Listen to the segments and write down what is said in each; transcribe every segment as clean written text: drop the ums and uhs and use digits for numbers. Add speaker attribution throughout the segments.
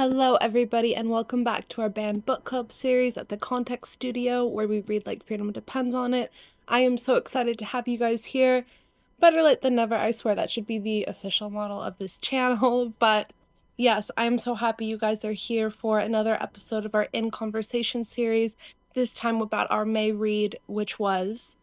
Speaker 1: Hello, everybody, and welcome back to our banned book club series at the Context Studio, where we read like freedom depends on it. I am so excited to have you guys here. Better late than never, I swear that should be the official model of this channel. But yes, I'm so happy you guys are here for another episode of our In Conversation series, this time about our May read, which was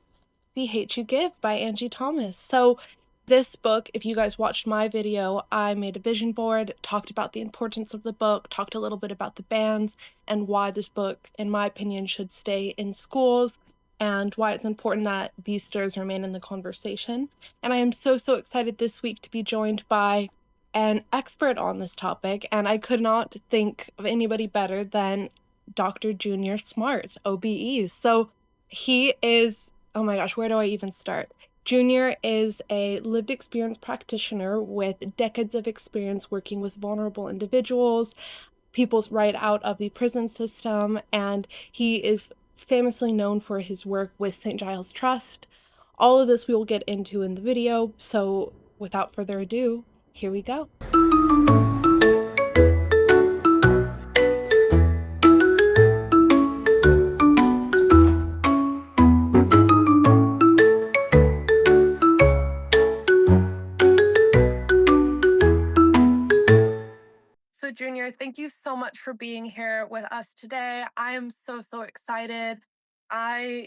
Speaker 1: The Hate You Give by Angie Thomas. So this book, if you guys watched my video, I made a vision board, talked about the importance of the book, talked a little bit about the bans, and why this book, in my opinion, should stay in schools, and why it's important that these stories remain in the conversation. And I am so excited this week to be joined by an expert on this topic, and I could not think of anybody better than Dr. Junior Smart, OBE. So he is, oh my gosh, where do I even start? Junior is a lived experience practitioner with decades of experience working with vulnerable individuals, people right out of the prison system, and he is famously known for his work with St. Giles Trust. All of this we will get into in the video, so without further ado, here we go. So Junior, thank you so much for being here with us today. I am so excited. I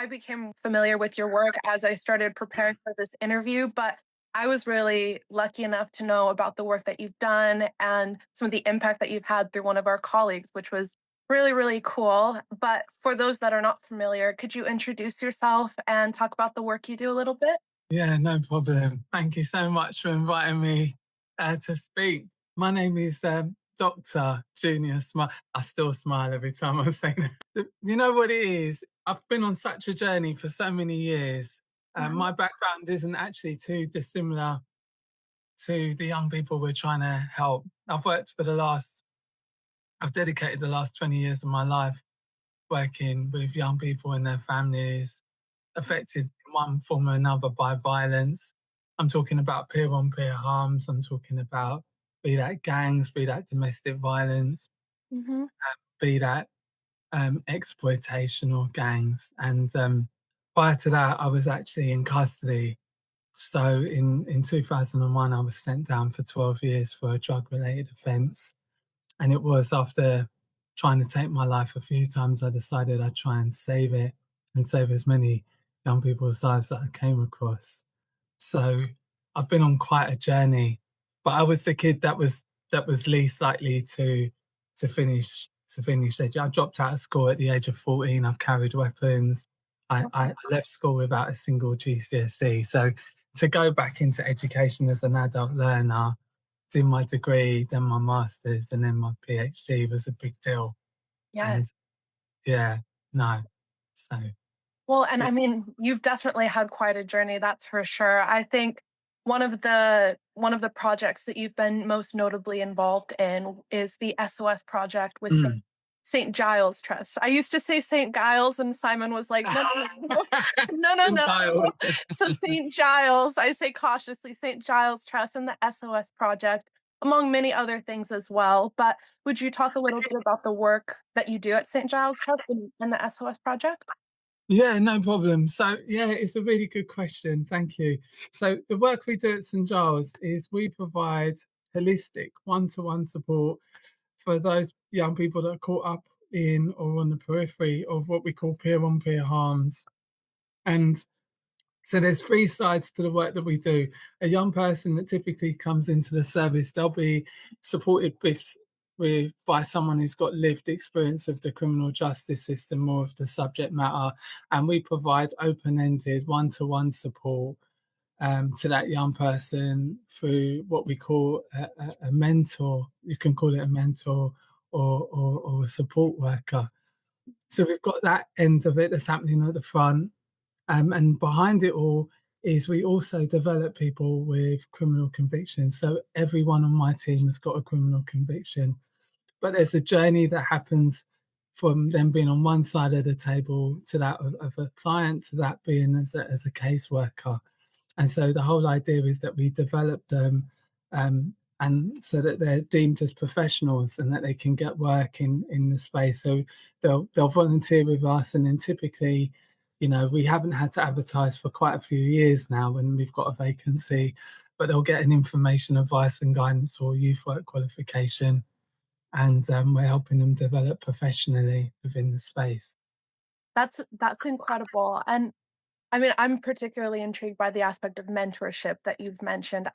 Speaker 1: became familiar with your work as I started preparing for this interview, but I was really lucky enough to know about the work that you've done and some of the impact that you've had through one of our colleagues, which was really cool. But for those that are not familiar, could you introduce yourself and talk about the work you do a little bit?
Speaker 2: Yeah, no problem. Thank you so much for inviting me to speak. My name is Dr. Junior Smile. I still smile every time I say that. You know what it is? I've been on such a journey for so many years. My background isn't actually too dissimilar to the young people we're trying to help. I've dedicated the last 20 years of my life working with young people and their families affected in one form or another by violence. I'm talking about peer-on-peer harms. I'm talking about be that gangs, be that domestic violence,
Speaker 1: Mm-hmm.
Speaker 2: be that exploitation or gangs. And prior to that, I was actually in custody. So in 2001, I was sent down for 12 years for a drug-related offence. And it was after trying to take my life a few times, I decided I'd try and save it and save as many young people's lives that I came across. So I've been on quite a journey, but I was the kid that was least likely to finish. I dropped out of school at the age of 14. I've carried weapons. I left school without a single GCSE. So to go back into education as an adult learner, do my degree, then my master's, and then my PhD was a big deal.
Speaker 1: Yes.
Speaker 2: And yeah, no. So
Speaker 1: Well, and
Speaker 2: yeah.
Speaker 1: I mean, you've definitely had quite a journey, that's for sure. I think one of the projects that you've been most notably involved in is the SOS Project with
Speaker 2: Mm.
Speaker 1: St. Giles Trust. I used to say St. Giles, and Simon was like, no, no.
Speaker 2: Entirely.
Speaker 1: So St. Giles, I say cautiously, St. Giles Trust and the SOS Project, among many other things as well. But would you talk a little bit about the work that you do at St. Giles Trust and the SOS Project?
Speaker 2: Yeah, no problem. So, yeah, it's a really good question. Thank you. So, the work we do at St Giles is we provide holistic one-to-one support for those young people that are caught up in or on the periphery of what we call peer-on-peer harms. And so there's three sides to the work that we do. A young person that typically comes into the service, they'll be supported with by someone who's got lived experience of the criminal justice system, more of the subject matter, and we provide open-ended, one-to-one support to that young person through what we call a mentor. You can call it a mentor or a support worker. So we've got that end of it that's happening at the front. And behind it all is we also develop people with criminal convictions. So everyone on my team has got a criminal conviction, but there's a journey that happens from them being on one side of the table to that of a client to that being as a caseworker. And so the whole idea is that we develop them and so that they're deemed as professionals and that they can get work in the space. So they'll volunteer with us, and then typically, we haven't had to advertise for quite a few years now when we've got a vacancy, but they'll get an information, advice, and guidance or youth work qualification, and we're helping them develop professionally within the space.
Speaker 1: That's incredible, and I mean, I'm particularly intrigued by the aspect of mentorship that you've mentioned.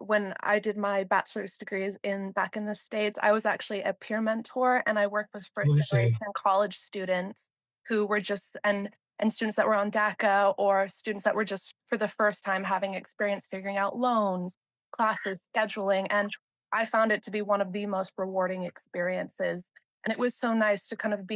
Speaker 1: When I did my bachelor's degrees back in the States, I was actually a peer mentor, and I worked with first
Speaker 2: Was you?
Speaker 1: generation college students who were just and students that were on DACA or students that were just for the first time having experience figuring out loans, classes, scheduling, and I found it to be one of the most rewarding experiences. And it was so nice to kind of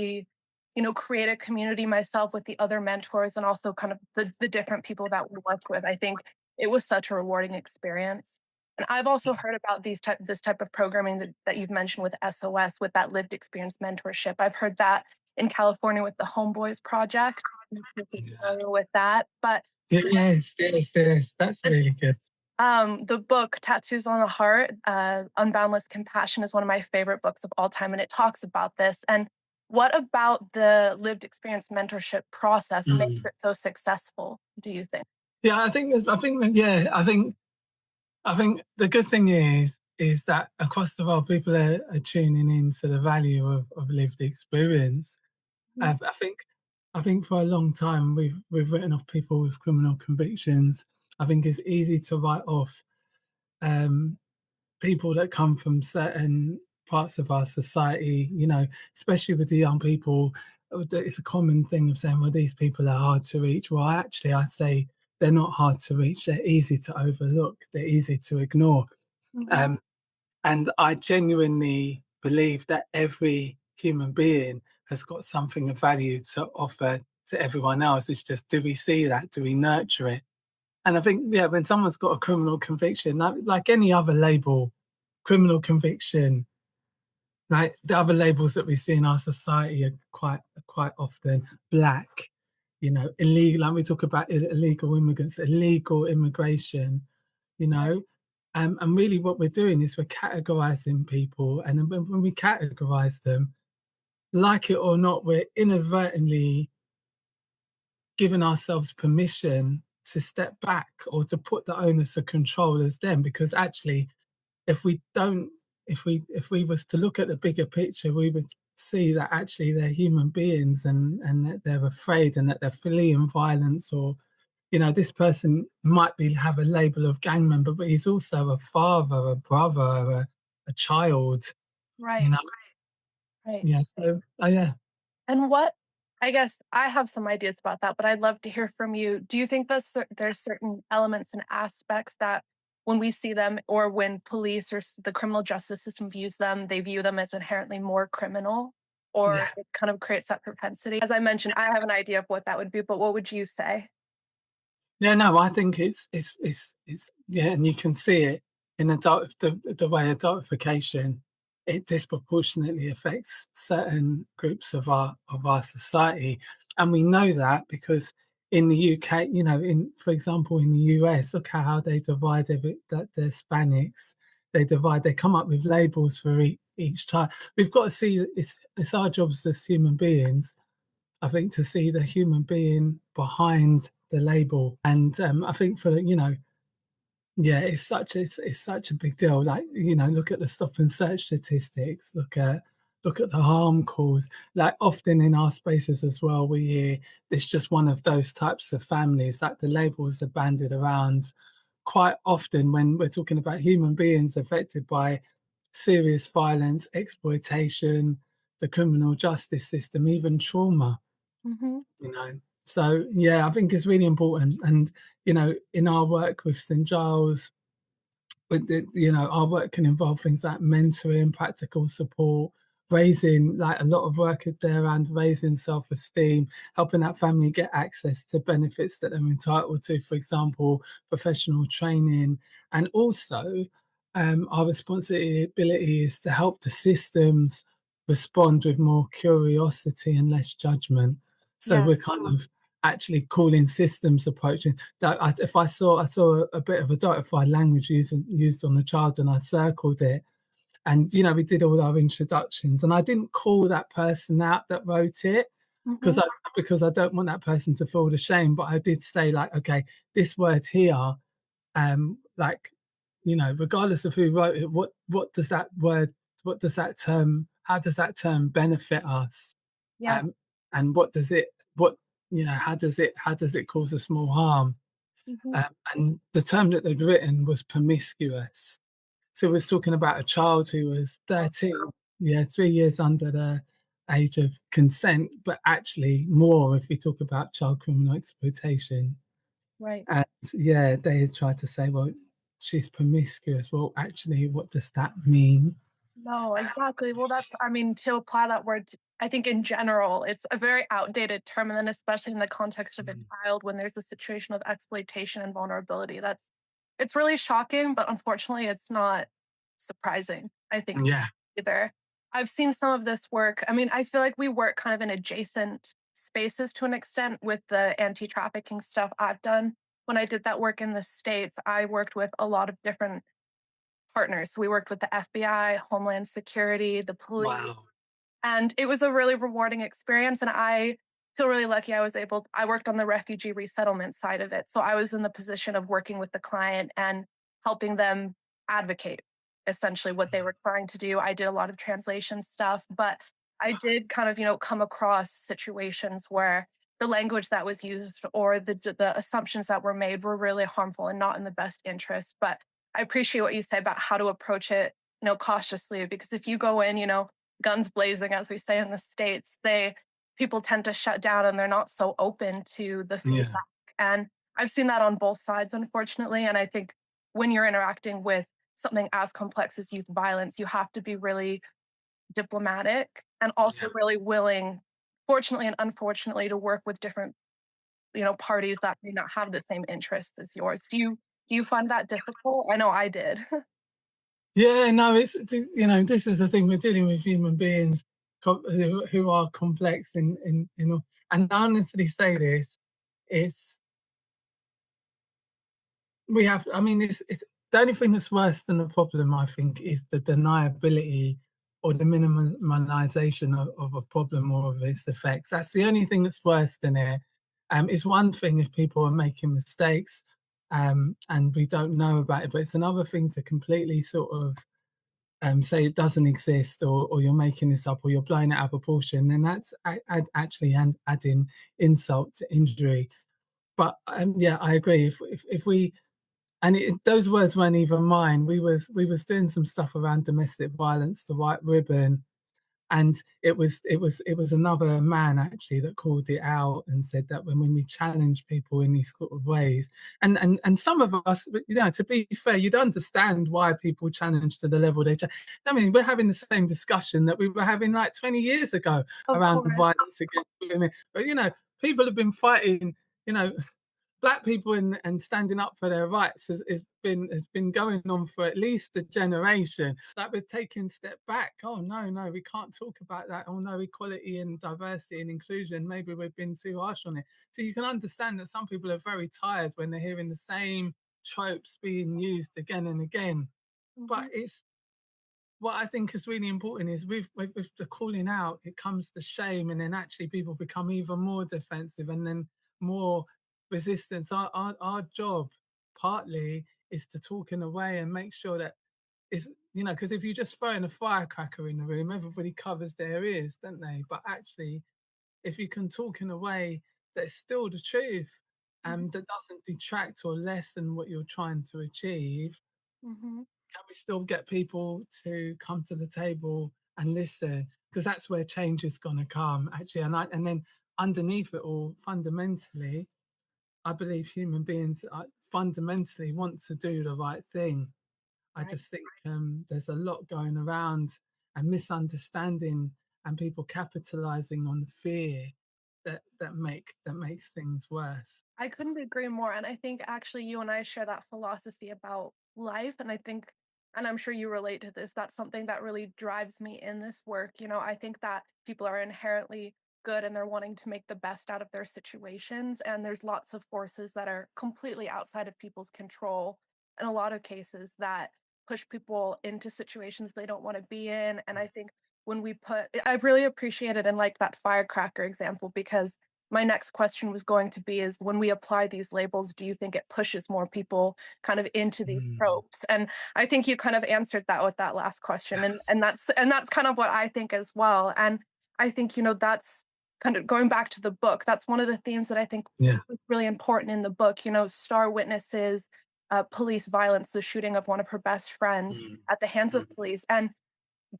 Speaker 1: create a community myself with the other mentors and also kind of the different people that we worked with. I think it was such a rewarding experience. And I've also heard about this type of programming that you've mentioned with SOS, with that lived experience mentorship. I've heard that in California with the Homeboys Project. I'm not sure if you're
Speaker 2: Yeah.
Speaker 1: familiar with that, but
Speaker 2: Yes, yes, yes. That's really
Speaker 1: it's
Speaker 2: good.
Speaker 1: the book Tattoos on the Heart, Unboundless Compassion is one of my favorite books of all time, and it talks about this. And what about the lived experience mentorship process makes
Speaker 2: Mm.
Speaker 1: it so successful, do you think?
Speaker 2: Yeah, yeah, I think the good thing is that across the world, people are tuning in to the value of lived experience.
Speaker 1: Mm.
Speaker 2: I think for a long time we've written off people with criminal convictions. I think it's easy to write off um, people that come from certain parts of our society, especially with the young people. It's a common thing of saying, well, these people are hard to reach. Well, actually, I say they're not hard to reach. They're easy to overlook. They're easy to ignore.
Speaker 1: Mhm.
Speaker 2: Um, and I genuinely believe that every human being has got something of value to offer to everyone else. It's just, do we see that? Do we nurture it? And I think, yeah, when someone's got a criminal conviction, like any other label, criminal conviction, like the other labels that we see in our society are quite often black, illegal. Like we talk about illegal immigrants, illegal immigration, you know. And really, what we're doing is we're categorizing people, and then when we categorize them, like it or not, we're inadvertently giving ourselves permission to step back or to put the onus of control as them, because actually if we don't if we was to look at the bigger picture, we would see that actually they're human beings, and that they're afraid and that they're fleeing violence, or this person might be have a label of gang member, but he's also a father, a brother, a child, you
Speaker 1: Right,
Speaker 2: know
Speaker 1: right.
Speaker 2: yeah. So yeah.
Speaker 1: And what I guess I have some ideas about that, but I'd love to hear from you. Do you think that there's certain elements and aspects that when we see them or when police or the criminal justice system views them, they view them as inherently more criminal or
Speaker 2: Yeah.
Speaker 1: it kind of creates that propensity? As I mentioned, I have an idea of what that would be, but what would you say?
Speaker 2: Yeah, no, I think it's yeah, and you can see it in the way adultification, it disproportionately affects certain groups of our society, and we know that because in the UK, in for example in the US, look at how they divide that the Hispanics, they come up with labels for each type. We've got to see that it's our jobs as human beings, I think, to see the human being behind the label. And I think yeah, it's such a big deal. Like, look at the stop and search statistics. Look at the harm caused. Like often in our spaces as well, we hear it's just one of those types of families. Like the labels are banded around quite often when we're talking about human beings affected by serious violence, exploitation, the criminal justice system, even trauma
Speaker 1: Hmm.
Speaker 2: you know. So yeah, I think it's really important. And in our work with St Giles, our work can involve things like mentoring, practical support, raising, like a lot of work there around raising self-esteem, helping that family get access to benefits that they're entitled to, for example, professional training. And also our responsibility is to help the systems respond with more curiosity and less judgment. So
Speaker 1: Yeah.
Speaker 2: we're kind of actually calling systems approaching that. If I saw a bit of adultified language used on a child, and I circled it, and we did all our introductions, and I didn't call that person out that wrote it, because
Speaker 1: Mhm.
Speaker 2: I don't want that person to feel ashamed, but I did say, like, okay, this word here, like, regardless of who wrote it, what does that word, what does that term, how does that term benefit us?
Speaker 1: Yeah.
Speaker 2: um, and what how does it cause us more harm?
Speaker 1: Mhm.
Speaker 2: And the term that they'd written was promiscuous. So we're talking about a child who was 13, yeah, 3 years under the age of consent, but actually more if we talk about child criminal exploitation.
Speaker 1: Right.
Speaker 2: And yeah, they had tried to say, well, she's promiscuous. Well, actually, what does that mean?
Speaker 1: No, exactly. Well, that's I mean, to apply that word to I think in general, it's a very outdated term, and then especially in the context of a
Speaker 2: Mm.
Speaker 1: child when there's a situation of exploitation and vulnerability, that's it's really shocking, but unfortunately, it's not surprising, I think,
Speaker 2: Yeah,
Speaker 1: either. I've seen some of this work. I mean, I feel like we work kind of in adjacent spaces to an extent with the anti-trafficking stuff I've done. When I did that work in the States, I worked with a lot of different partners. So we worked with the FBI, Homeland Security, the police,
Speaker 2: wow.
Speaker 1: and it was a really rewarding experience, and I feel really lucky I worked on the refugee resettlement side of it, so I was in the position of working with the client and helping them advocate, essentially, what they were trying to do. I did a lot of translation stuff, but I did kind of, come across situations where the language that was used or the assumptions that were made were really harmful and not in the best interest, but I appreciate what you say about how to approach it, cautiously, because if you go in, guns blazing, as we say in the States, they people tend to shut down and they're not so open to the
Speaker 2: Yeah,
Speaker 1: feedback. And I've seen that on both sides, unfortunately. And I think when you're interacting with something as complex as youth violence, you have to be really diplomatic and
Speaker 2: yeah.
Speaker 1: also really willing, fortunately and unfortunately, to work with different, parties that may not have the same interests as yours. Do you find that difficult? I know I did.
Speaker 2: Yeah, no, this is the thing, we're dealing with human beings who are complex in all, and I honestly say this, it's we have, I mean, it's the only thing that's worse than the problem, I think, is the deniability or the minimalization of a problem or of its effects. That's the only thing that's worse than it. It's one thing if people are making mistakes, and we don't know about it, but it's another thing to completely sort of say it doesn't exist, or you're making this up, or you're blowing it out of proportion, then that's actually adding insult to injury. But yeah, I agree. If we, and those words weren't even mine. We was doing some stuff around domestic violence, the white ribbon, and it was another man actually that called it out and said that when we challenge people in these sort of ways, and some of us, to be fair, you'd understand why people challenge to the level they I mean, we're having the same discussion that we were having like 20 years ago
Speaker 1: Of
Speaker 2: around
Speaker 1: course.
Speaker 2: violence against women, but people have been fighting, you know black people and standing up for their rights has been going on for at least a generation. Like, we're taking a step back. Oh no, no, we can't talk about that. Oh no, equality and diversity and inclusion. Maybe we've been too harsh on it. So you can understand that some people are very tired when they're hearing the same tropes being used again and again. But
Speaker 1: Mhm,
Speaker 2: it's what I think is really important is with the calling out, it comes the shame, and then actually people become even more defensive and then more resistance. Our job partly is to talk in a way and make sure that it's, because if you just throw in a firecracker in the room, everybody covers their ears, don't they? But actually, if you can talk in a way that's still the truth,
Speaker 1: mhm,
Speaker 2: that doesn't detract or lessen what you're trying to achieve,
Speaker 1: mhm,
Speaker 2: can we still get people to come to the table and listen? Because that's where change is going to come, actually. And then underneath it all, fundamentally, I believe human beings fundamentally want to do the right thing. I
Speaker 1: right.
Speaker 2: just think there's a lot going around, and misunderstanding, and people capitalizing on fear that makes things worse.
Speaker 1: I couldn't agree more, and I think actually you and I share that philosophy about life, and I think and I'm sure you relate to this, that's something that really drives me in this work, I think that people are inherently good and they're wanting to make the best out of their situations. And there's lots of forces that are completely outside of people's control in a lot of cases that push people into situations they don't want to be in. And I think when we put, I really appreciated and like that firecracker example, because my next question was going to be is when we apply these labels, do you think it pushes more people kind of into these
Speaker 2: Mm.
Speaker 1: tropes? And I think you kind of answered that with that last question. And that's kind of what I think as well. And I think, that's kind of going back to the book, that's one of the themes that I think
Speaker 2: Yeah.
Speaker 1: was really important in the book, star witnesses, police violence, the shooting of one of her best friends
Speaker 2: Mm.
Speaker 1: at the hands of
Speaker 2: Mm.
Speaker 1: police. And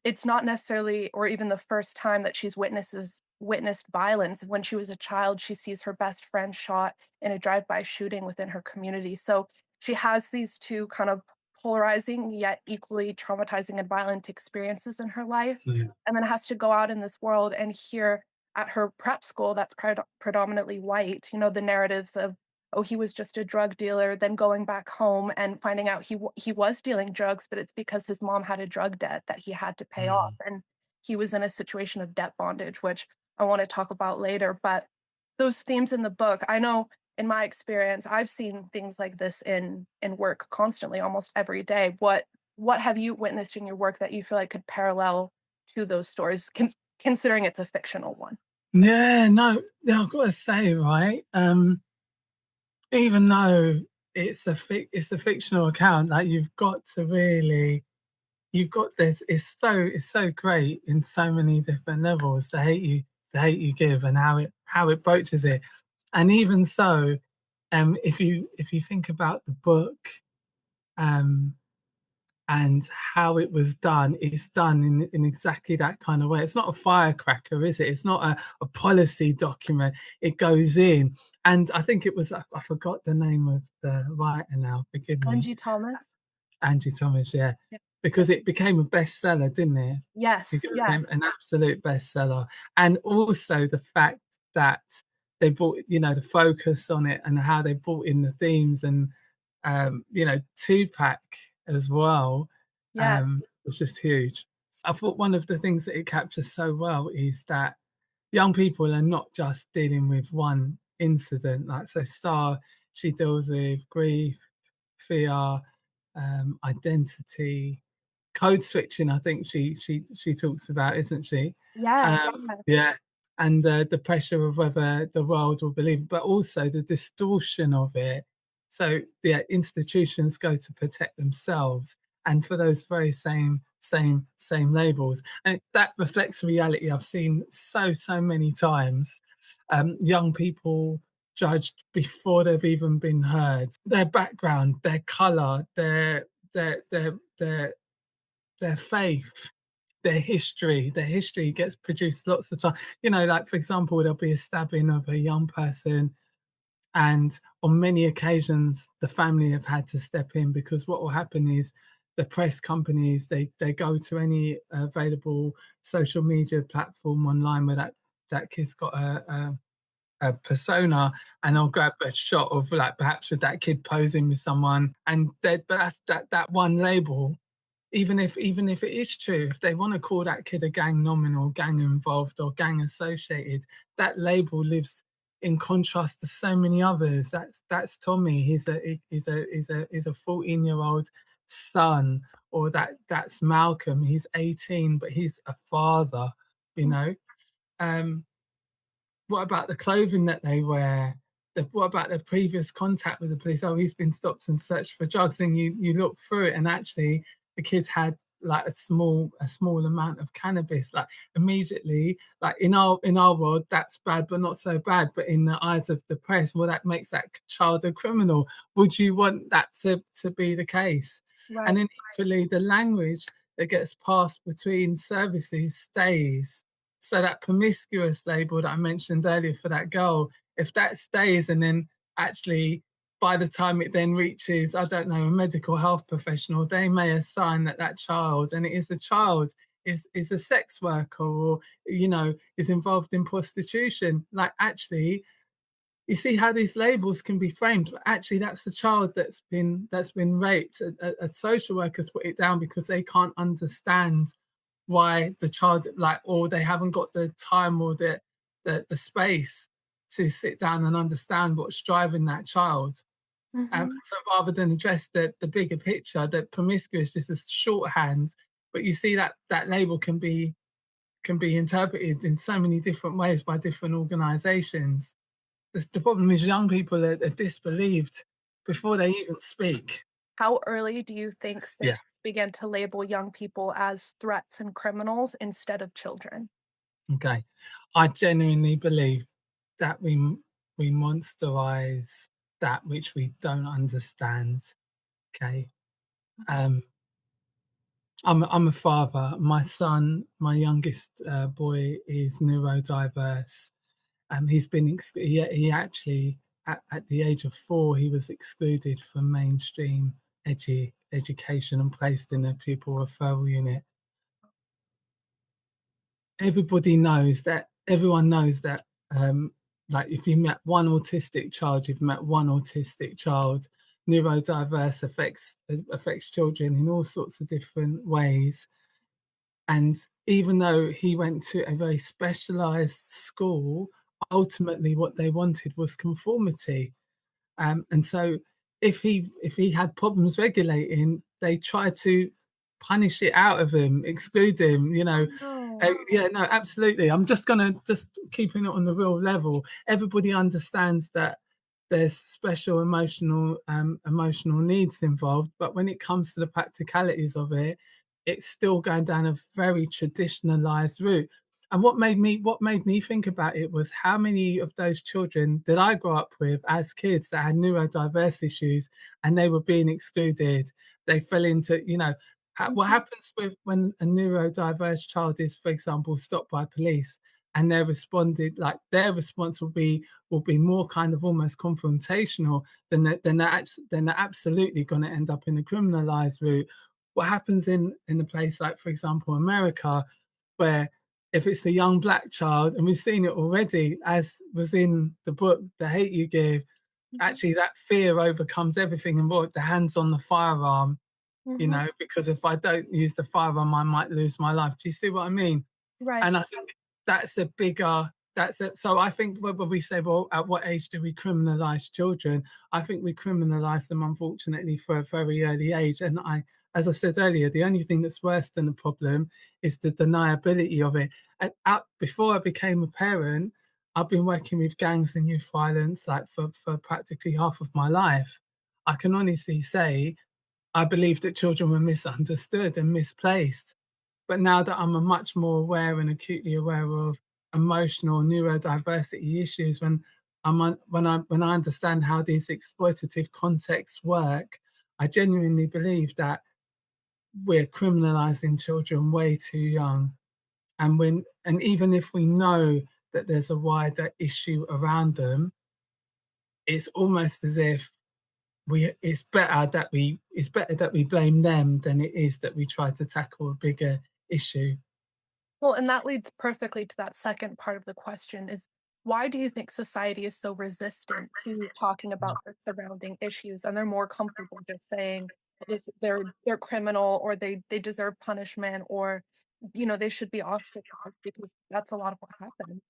Speaker 1: it's not necessarily or even the first time that she's witnessed violence. When she was a child, she sees her best friend shot in a drive-by shooting within her community. So she has these two kind of polarizing yet equally traumatizing and violent experiences in her life,
Speaker 2: Yeah.
Speaker 1: and then has to go out in this world and hear at her prep school that's predominantly white, the narratives of, oh, he was just a drug dealer, then going back home and finding out he was dealing drugs, but it's because his mom had a drug debt that he had to pay off,
Speaker 2: Mm.
Speaker 1: and he was in a situation of debt bondage, which I wanna talk about later. But those themes in the book, I know in my experience, I've seen things like this in work constantly, almost every day. What have you witnessed in your work that you feel like could parallel to those stories, considering it's a fictional one?
Speaker 2: Yeah, no, yeah, I've gotta say, right, even though it's a fictional account, like, you've got to really you've got this it's so great in so many different levels, the hate you give and how it broaches it. And even so, if you think about the book, um and how it was done, it's done in exactly that kind of way. It's not a firecracker, is it? It's not a policy document. It goes in. And I think it was, I forgot the name of the writer now, forgive me.
Speaker 1: Angie Thomas?
Speaker 2: Angie Thomas, yeah.
Speaker 1: Yeah.
Speaker 2: Because it became a bestseller, didn't it? It
Speaker 1: Yes, yes,
Speaker 2: became an absolute bestseller. And also the fact that they brought, the focus on it and how they brought in the themes and Tupac as well,
Speaker 1: yes,
Speaker 2: was just huge. I thought one of the things that it captures so well is that young people are not just dealing with one incident. Like so, Star, she deals with grief, fear, identity, code switching. I think she talks about, isn't she?
Speaker 1: yes,
Speaker 2: Yeah, and the pressure of whether the world will believe, but also the distortion of it. So the institutions go to protect themselves, and for those very same labels, and that reflects reality I've seen so many times. Young people judged before they've even been heard. Their background, their color, their their their their faith, their history gets produced lots of time. Like for example, there'll be a stabbing of a young person, and on many occasions, the family have had to step in because what will happen is the press companies they go to any available social media platform online where that kid's got a persona, and I'll grab a shot of like perhaps with that kid posing with someone, and but that's that one label. Even if it is true, if they want to call that kid a gang nominal, gang involved, or gang associated, that label lives in contrast to so many others. That's Tommy. He's a 14-year-old son, or that's Malcolm. He's 18, but he's a father. You
Speaker 1: mm,
Speaker 2: know. Um, what about the clothing that they wear? What about their previous contact with the police? Oh, he's been stopped and searched for drugs. And you look through it, and actually, the kids had like a small amount of cannabis. Like immediately, like in our world, that's bad, but not so bad. But in the eyes of the press, well, that makes that child a criminal. Would you want that to be the case? And
Speaker 1: right,
Speaker 2: then equally, the language that gets passed between services stays. So that promiscuous label that I mentioned earlier for that girl, if that stays and then actually by the time it then reaches, I don't know, a medical health professional, they may assign that child, and it is a child, is a sex worker or, is involved in prostitution. Like actually, you see how these labels can be framed, but actually that's a child that's been raped. A social workers put it down because they can't understand why the child, like, or they haven't got the time or the space to sit down and understand what's driving that child.
Speaker 1: Mhm.
Speaker 2: So rather than address the bigger picture, that promiscuous just as shorthand, but you see that that label can be interpreted in so many different ways by different organisations. The problem is young people are disbelieved before they even speak.
Speaker 1: How early do you think
Speaker 2: Yeah.
Speaker 1: systems began to label young people as threats and criminals instead of children?
Speaker 2: Okay. I genuinely believe that we monsterize that which we don't understand. Okay. Um, I'm a father. My son, my youngest boy, is neurodiverse. He's been he actually at the age of 4 he was excluded from mainstream education and placed in a pupil referral unit. Everyone knows that like if you met one autistic child, you've met one autistic child. Neurodiverse affects children in all sorts of different ways. And even though he went to a very specialized school, ultimately what they wanted was conformity. And so if he had problems regulating, they tried to punish it out of him, exclude him, you know.
Speaker 1: No.
Speaker 2: Yeah, no, absolutely. I'm just gonna just keeping it on the real level. Everybody understands that there's special emotional needs involved, but when it comes to the practicalities of it, it's still going down a very traditionalized route. And what made me think about it was how many of those children did I grow up with as kids that had neurodiverse issues and they were being excluded. They fell into, you know, what
Speaker 1: Mhm.
Speaker 2: happens with when a neurodiverse child is, for example, stopped by police and they're responded like their response will be more kind of almost confrontational then they're absolutely going to end up in a criminalized route. What happens in a place like, for example, America, where if it's a young black child, and we've seen it already, as was in the book, The Hate You Give,
Speaker 1: Mhm.
Speaker 2: actually that fear overcomes everything involved, the hands on the firearm, you
Speaker 1: Mhm.
Speaker 2: know, because if I don't use the firearm, I might lose my life. Do you see what I mean?
Speaker 1: Right.
Speaker 2: And I think that's a bigger that's it. So I think when we say, well, at what age do we criminalize children? I think we criminalize them, unfortunately, for a very early age. And as I said earlier, the only thing that's worse than the problem is the deniability of it. And before I became a parent, I've been working with gangs and youth violence like for practically half of my life. I can honestly say I believe that children were misunderstood and misplaced. But now that I'm a much more aware and acutely aware of emotional neurodiversity issues, when I understand how these exploitative contexts work, I genuinely believe that we're criminalizing children way too young. And even if we know that there's a wider issue around them, it's almost as if it's better that we blame them than it is that we try to tackle a bigger issue.
Speaker 1: Well, and that leads perfectly to that second part of the question is why do you think society is so resistant to talking about the surrounding issues and they're more comfortable just saying this they're criminal or they deserve punishment or they should be ostracized because that's a lot of what happened.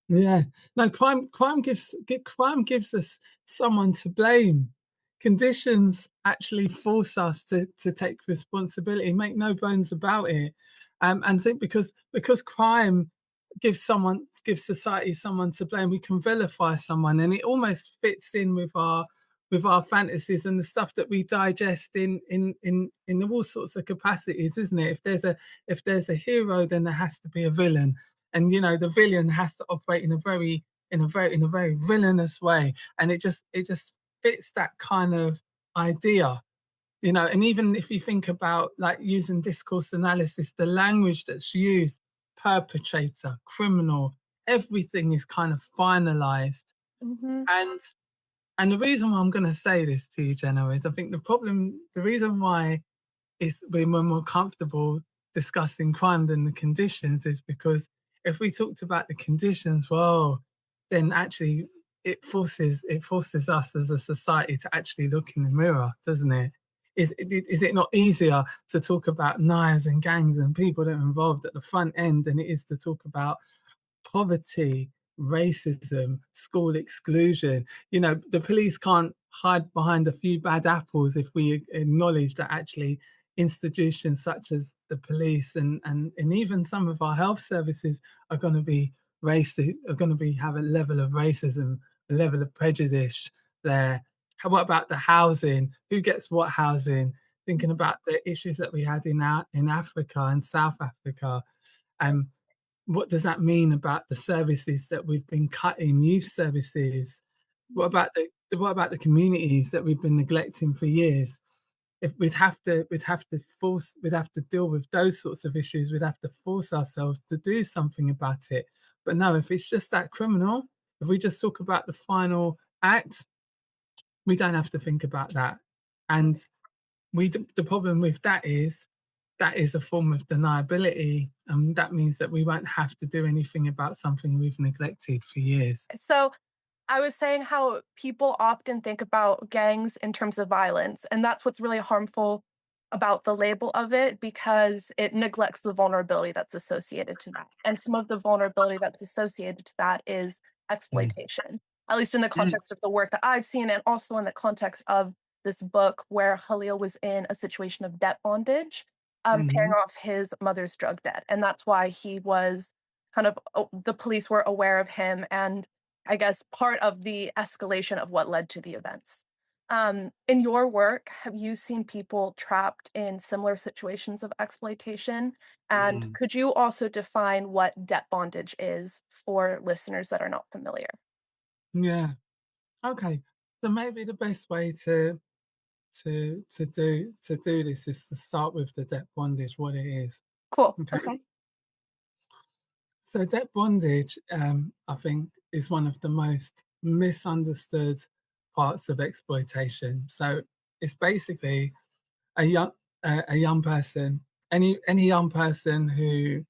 Speaker 2: Yeah. No, crime gives us someone to blame. Conditions actually force us to take responsibility, make no bones about it. And I think because crime gives society someone to blame, we can vilify someone, and it almost fits in with our fantasies and the stuff that we digest in all sorts of capacities, isn't it? If there's a hero, then there has to be a villain, and you know the villain has to operate in a very villainous way, and it just fits that kind of idea, you know. And even if you think about like using discourse analysis, the language that's used, perpetrator, criminal, everything is kind of finalized.
Speaker 1: Mhm.
Speaker 2: and and the reason why I'm going to say this to you, Jenna, is I think the reason why we're more comfortable discussing crime than the conditions is because if we talked about the conditions, well, then actually it forces us as a society to actually look in the mirror, doesn't it? Is it not easier to talk about knives and gangs and people that are involved at the front end than it is to talk about poverty, racism, school exclusion. You know, the police can't hide behind a few bad apples if we acknowledge that actually institutions such as the police and even some of our health services are going to be racist, are going to be have a level of racism, a level of prejudice there. What about the housing? Who gets what housing? Thinking about the issues that we had in Africa and South Africa, um, what does that mean about the services that we've been cutting, youth services? What about the communities that we've been neglecting for years? If we'd have to deal with those sorts of issues, we'd have to force ourselves to do something about it. But no, if it's just that criminal, if we just talk about the final act, we don't have to think about that. And the problem with that is a form of deniability, and that means that we won't have to do anything about something we've neglected for years.
Speaker 1: So I was saying how people often think about gangs in terms of violence, and that's what's really harmful about the label of it because it neglects the vulnerability that's associated to that. And some of the vulnerability that's associated to that is
Speaker 2: Mm,
Speaker 1: exploitation, at least in the
Speaker 2: mm,
Speaker 1: context of the work that I've seen, and also in the context of this book where Khalil was in a situation of debt bondage, paying
Speaker 2: mhm,
Speaker 1: off his mother's drug debt. And that's why he was kind of, the police were aware of him and I guess, part of the escalation of what led to the events. In your work, have you seen people trapped in similar situations of exploitation? And
Speaker 2: mm.
Speaker 1: could you also define what debt bondage is for listeners that are not familiar?
Speaker 2: Yeah. Okay. So maybe the best way to do this is to start with the debt bondage, what it is.
Speaker 1: Cool.
Speaker 2: Okay.
Speaker 1: Okay.
Speaker 2: So debt bondage, I think, is one of the most misunderstood parts of exploitation. So it's basically a young a young person, any young person who,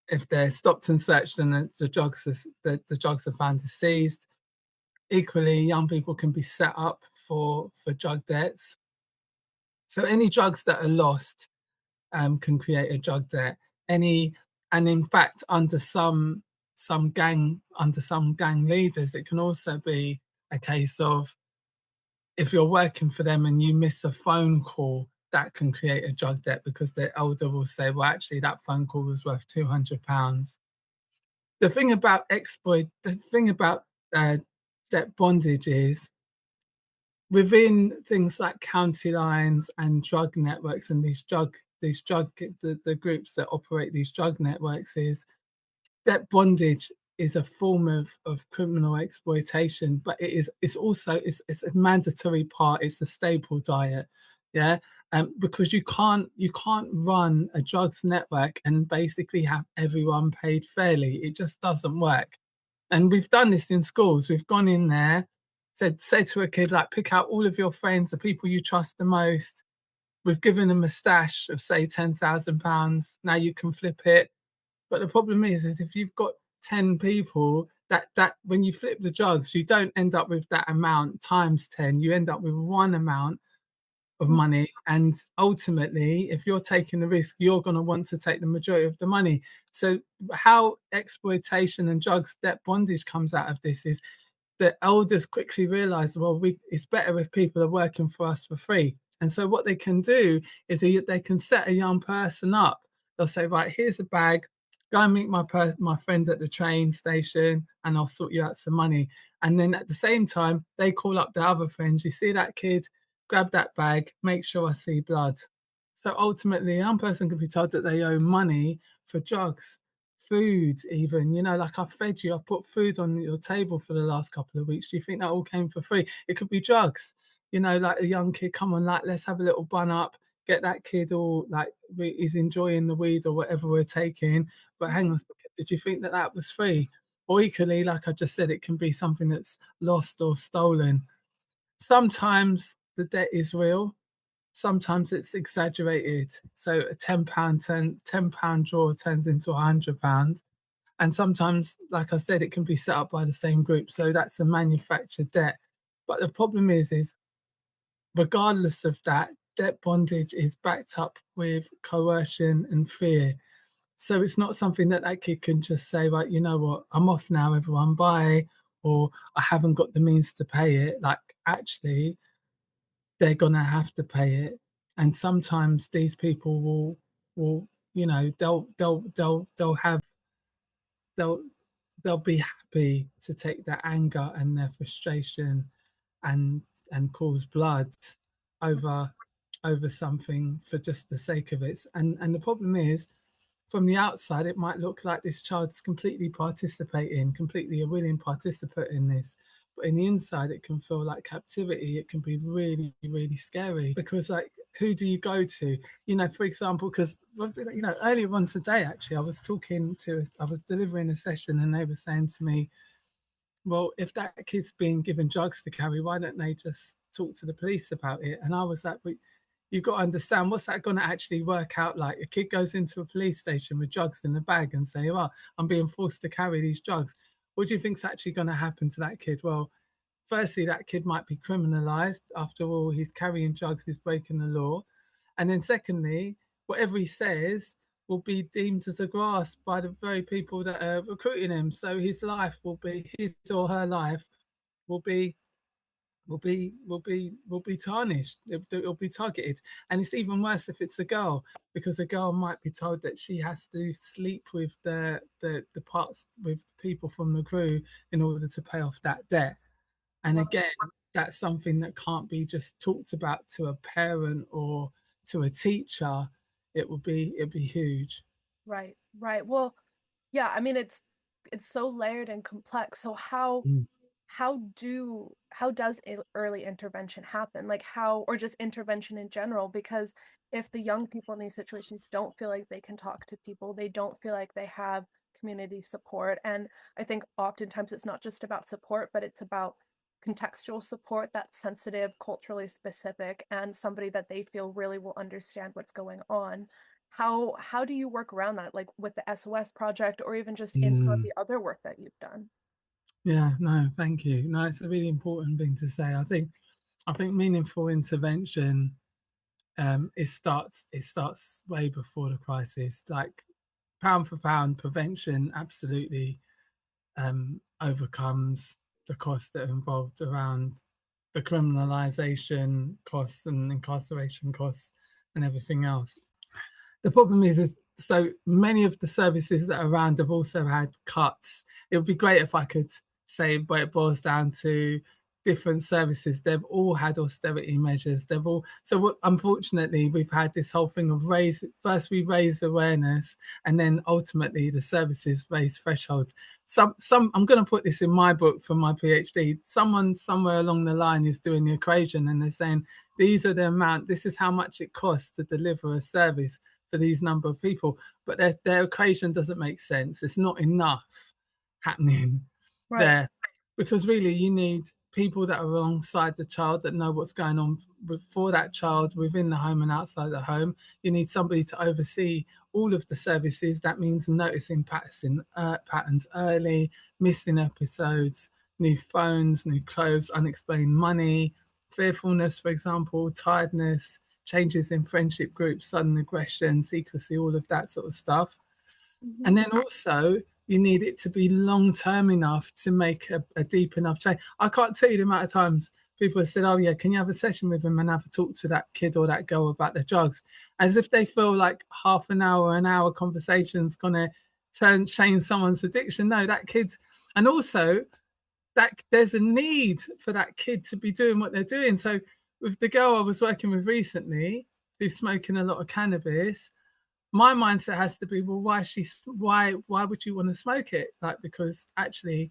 Speaker 2: if they're stopped and searched and the drugs are found to seized. Equally, young people can be set up for drug debts. So any drugs that are lost can create a drug debt. Any and in fact, under some gang leaders, it can also be a case of if you're working for them and you miss a phone call, that can create a drug debt because the elder will say, well, actually, that phone call was worth £200. The thing about uh, debt bondage is within things like county lines and drug networks and the groups that operate these drug networks is debt bondage is a form of criminal exploitation, but it's also it's a mandatory part. It's a staple diet, yeah. Because you can't run a drugs network and basically have everyone paid fairly. It just doesn't work. And we've done this in schools. We've gone in there, said to a kid like, pick out all of your friends, the people you trust the most. We've given them a stash of say £10,000. Now you can flip it, but the problem is if you've got 10 people, that when you flip the drugs, you don't end up with that amount times 10. You end up with one amount of money. And ultimately, if you're taking the risk, you're going to want to take the majority of the money. So how exploitation and drugs debt bondage comes out of this is the elders quickly realized, well, it's better if people are working for us for free. And so what they can do is they can set a young person up. They'll say, right, here's a bag. Go and meet my friend at the train station, and I'll sort you out some money. And then at the same time, they call up their other friends. You see that kid? Grab that bag. Make sure I see blood. So ultimately, a young person could be told that they owe money for drugs, food, even. You know, like I've fed you, I've put food on your table for the last couple of weeks. Do you think that all came for free? It could be drugs. You know, like a young kid, come on, like let's have a little bun up. Get that kid all like is enjoying the weed or whatever we're taking. But hang on a second, did you think that that was free? Or equally, like I just said, it can be something that's lost or stolen. Sometimes the debt is real, sometimes it's exaggerated. So a £10 draw turns into £100. And sometimes, like I said, it can be set up by the same group. So that's a manufactured debt. But the problem is regardless of that, debt bondage is backed up with coercion and fear. So it's not something that that kid can just say, right, you know what, I'm off now, everyone, bye, or I haven't got the means to pay it. Like, actually, they're gonna have to pay it. And sometimes these people will, you know, they'll have they'll they'll be happy to take their anger and their frustration and cause blood over something for just the sake of it. And the problem is, from the outside, it might look like this child's completely participating, completely a willing participant in this. But in the inside, it can feel like captivity. It can be really, really scary because, like, who do you go to? You know, for example, because, you know, earlier on today, actually, I was delivering a session and they were saying to me, well, if that kid's being given drugs to carry, why don't they just talk to the police about it? And I was like, but you've got to understand, what's that going to actually work out like? A kid goes into a police station with drugs in the bag and say, well, I'm being forced to carry these drugs. What do you think's actually going to happen to that kid? Well, firstly, that kid might be criminalized. After all, he's carrying drugs, he's breaking the law. And then secondly, whatever he says will be deemed as a grasp by the very people that are recruiting him. So his or her life will be will be tarnished. It'll be targeted. And it's even worse if it's a girl, because the girl might be told that she has to sleep with the parts with people from the crew in order to pay off that debt. And
Speaker 1: Wow.
Speaker 2: again, that's something that can't be just talked about to a parent or to a teacher. It'd be huge.
Speaker 1: Right, right. Well, yeah, I mean it's so layered and complex. So
Speaker 2: Mm.
Speaker 1: how does early intervention happen? Like how, or just intervention in general? Because if the young people in these situations don't feel like they can talk to people, they don't feel like they have community support. And I think oftentimes it's not just about support, but it's about contextual support that's sensitive, culturally specific, and somebody that they feel really will understand what's going on. How do you work around that, like with the SOS project or even just in some of
Speaker 2: Mm.
Speaker 1: the other work that you've done?
Speaker 2: Yeah, no, thank you. No, it's a really important thing to say. I think meaningful intervention, it starts way before the crisis. Like, pound for pound, prevention absolutely overcomes the costs that are involved around the criminalisation costs and incarceration costs and everything else. The problem is so many of the services that are around have also had cuts. It would be great if I could say where it boils down to different services. They've all had austerity measures. They've all so what, unfortunately, we've had this whole thing of we raise awareness, and then ultimately the services raise thresholds. Some I'm going to put this in my book for my PhD. Someone somewhere along the line is doing the equation and they're saying this is how much it costs to deliver a service for these number of people, but their equation doesn't make sense. It's not enough happening
Speaker 1: Right.
Speaker 2: there, because really you need people that are alongside the child, that know what's going on for that child within the home and outside the home. You need somebody to oversee all of the services. That means noticing patterns early, missing episodes, new phones, new clothes, unexplained money, fearfulness, for example, tiredness, changes in friendship groups, sudden aggression, secrecy, all of that sort of stuff.
Speaker 1: Hmm.
Speaker 2: And then also, you need it to be long term enough to make a deep enough change. I can't tell you the amount of times people have said, oh, yeah, can you have a session with him and have a talk to that kid or that girl about the drugs? As if they feel like half an hour conversation's going to change someone's addiction. No, that kid. And also, that there's a need for that kid to be doing what they're doing. So with the girl I was working with recently, who's smoking a lot of cannabis, my mindset has to be, well, why would you want to smoke it? Like, because actually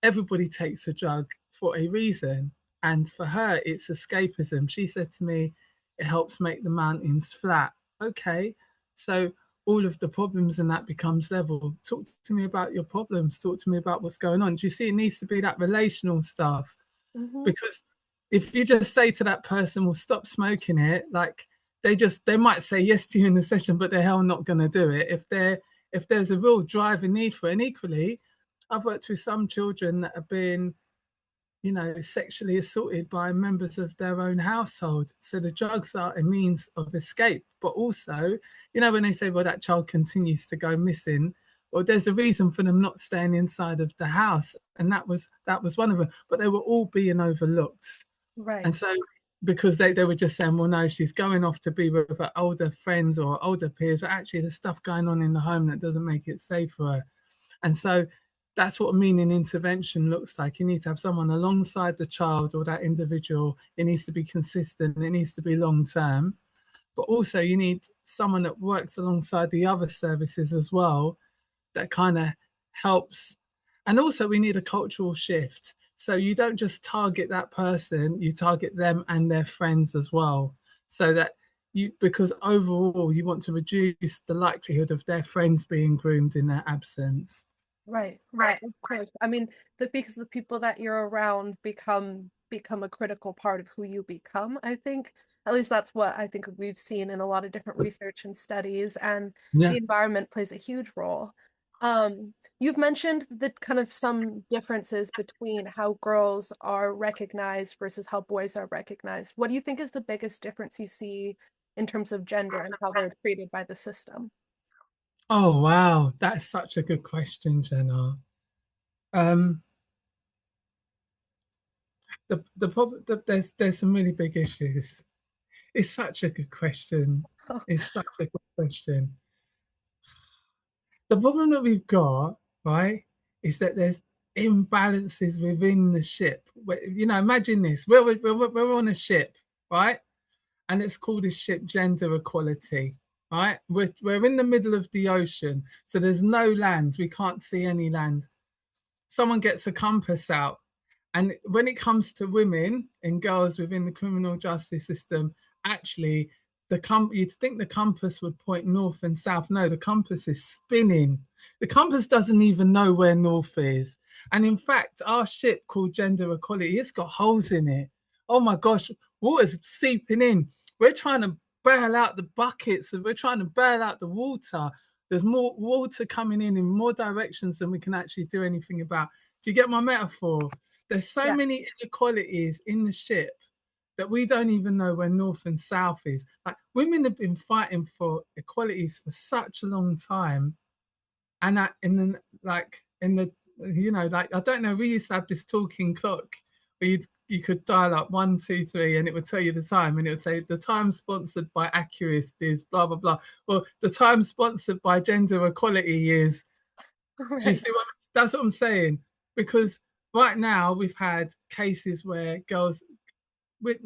Speaker 2: everybody takes a drug for a reason, and for her it's escapism. She said to me, it helps make the mountains flat. Okay, so all of the problems and that becomes level. Talk to me about your problems, talk to me about what's going on. Do you see, it needs to be that relational stuff?
Speaker 1: Hmm.
Speaker 2: Because if you just say to that person, well, stop smoking it, like, they might say yes to you in the session, but they're hell not going to do it if there's a real drive and need for it. And equally, I've worked with some children that have been sexually assaulted by members of their own household. So the drugs are a means of escape. But also, when they say, well, that child continues to go missing, well, there's a reason for them not staying inside of the house. And that was one of them. But they were all being overlooked.
Speaker 1: Right.
Speaker 2: And so because they were just saying, well, no, she's going off to be with her older friends or older peers, but actually there's stuff going on in the home that doesn't make it safe for her. And so that's what meaning intervention looks like. You need to have someone alongside the child or that individual. It needs to be consistent. It needs to be long term. But also you need someone that works alongside the other services as well that kind of helps. And also we need a cultural shift. So you don't just target that person, you target them and their friends as well. So that because overall you want to reduce the likelihood of their friends being groomed in their absence.
Speaker 1: Right, right, of course. I mean, because the people that you're around become a critical part of who you become, I think. At least that's what I think we've seen in a lot of different research and studies, and
Speaker 2: Yeah.
Speaker 1: the environment plays a huge role. You've mentioned the kind of some differences between how girls are recognized versus how boys are recognized. What do you think is the biggest difference you see in terms of gender and how they're treated by the system?
Speaker 2: Oh wow, that's such a good question, Jenna. Um, the problem there's some really big issues. It's such a good question. It's such a good question. The problem that we've got, right, is that there's imbalances within the ship. Imagine this: we're on a ship, right, and it's called a ship gender equality, right? We're in the middle of the ocean, so there's no land. We can't see any land. Someone gets a compass out. And when it comes to women and girls within the criminal justice system, actually, you'd think the compass would point north and south. No, the compass is spinning. The compass doesn't even know where north is. And in fact, our ship called Gender Equality, it's got holes in it. Oh my gosh, water's seeping in. We're trying to bail out the buckets and we're trying to bail out the water. There's more water coming in more directions than we can actually do anything about. Do you get my metaphor? There's so
Speaker 1: Yeah.
Speaker 2: many inequalities in the ship that we don't even know where north and south is. Like women have been fighting for equalities for such a long time, and that in the like I don't know. We used to have this talking clock where you could dial up 1, 2, 3, and it would tell you the time, and it would say the time sponsored by Accurist is blah blah blah. Well, the time sponsored by Gender Equality is. Do you
Speaker 1: Right.
Speaker 2: see what? That's what I'm saying. Because right now we've had cases where girls, we've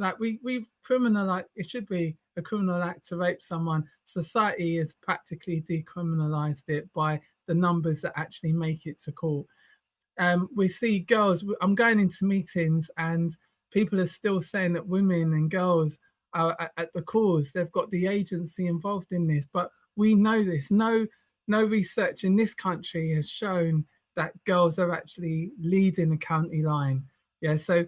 Speaker 2: criminalized. It should be a criminal act to rape someone. Society has practically decriminalized it by the numbers that actually make it to court. We see girls. I'm going into meetings and people are still saying that women and girls are at the cause. They've got the agency involved in this, but we know this. No research in this country has shown that girls are actually leading the county line. Yeah, so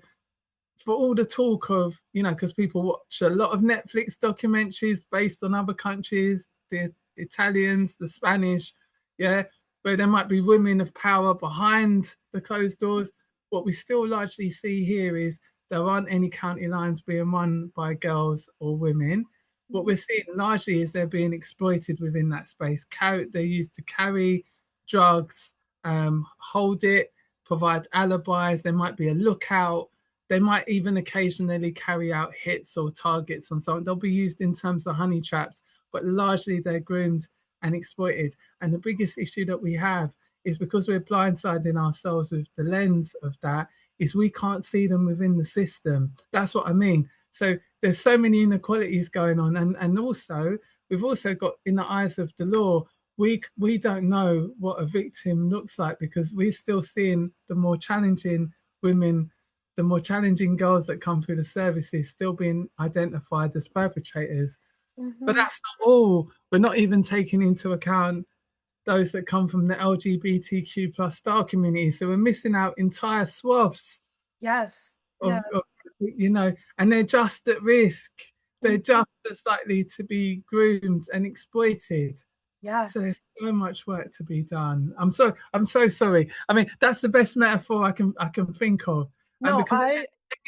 Speaker 2: for all the talk of, because people watch a lot of Netflix documentaries based on other countries, the Italians, the Spanish, yeah, where there might be women of power behind the closed doors. What we still largely see here is there aren't any county lines being run by girls or women. What we're seeing largely is they're being exploited within that space. They're used to carry drugs, hold it, provide alibis. There might be a lookout. They might even occasionally carry out hits or targets on someone. They'll be used in terms of honey traps, but largely they're groomed and exploited. And the biggest issue that we have is because we're blindsiding ourselves with the lens of that, is we can't see them within the system. That's what I mean. So there's so many inequalities going on. And also, we've also got in the eyes of the law, we don't know what a victim looks like because we're still seeing the more challenging women, the more challenging girls that come through the services still being identified as perpetrators. But
Speaker 1: Hmm.
Speaker 2: that's not all. We're not even taking into account those that come from the LGBTQ plus star community. So we're missing out entire swaths
Speaker 1: Yes.
Speaker 2: of,
Speaker 1: Yes.
Speaker 2: of and they're just at risk. They're
Speaker 1: Mhm.
Speaker 2: just as likely to be groomed and exploited.
Speaker 1: Yeah.
Speaker 2: So there's so much work to be done. I'm so sorry. I mean, that's the best metaphor I can think of. And
Speaker 1: No,
Speaker 2: because
Speaker 1: I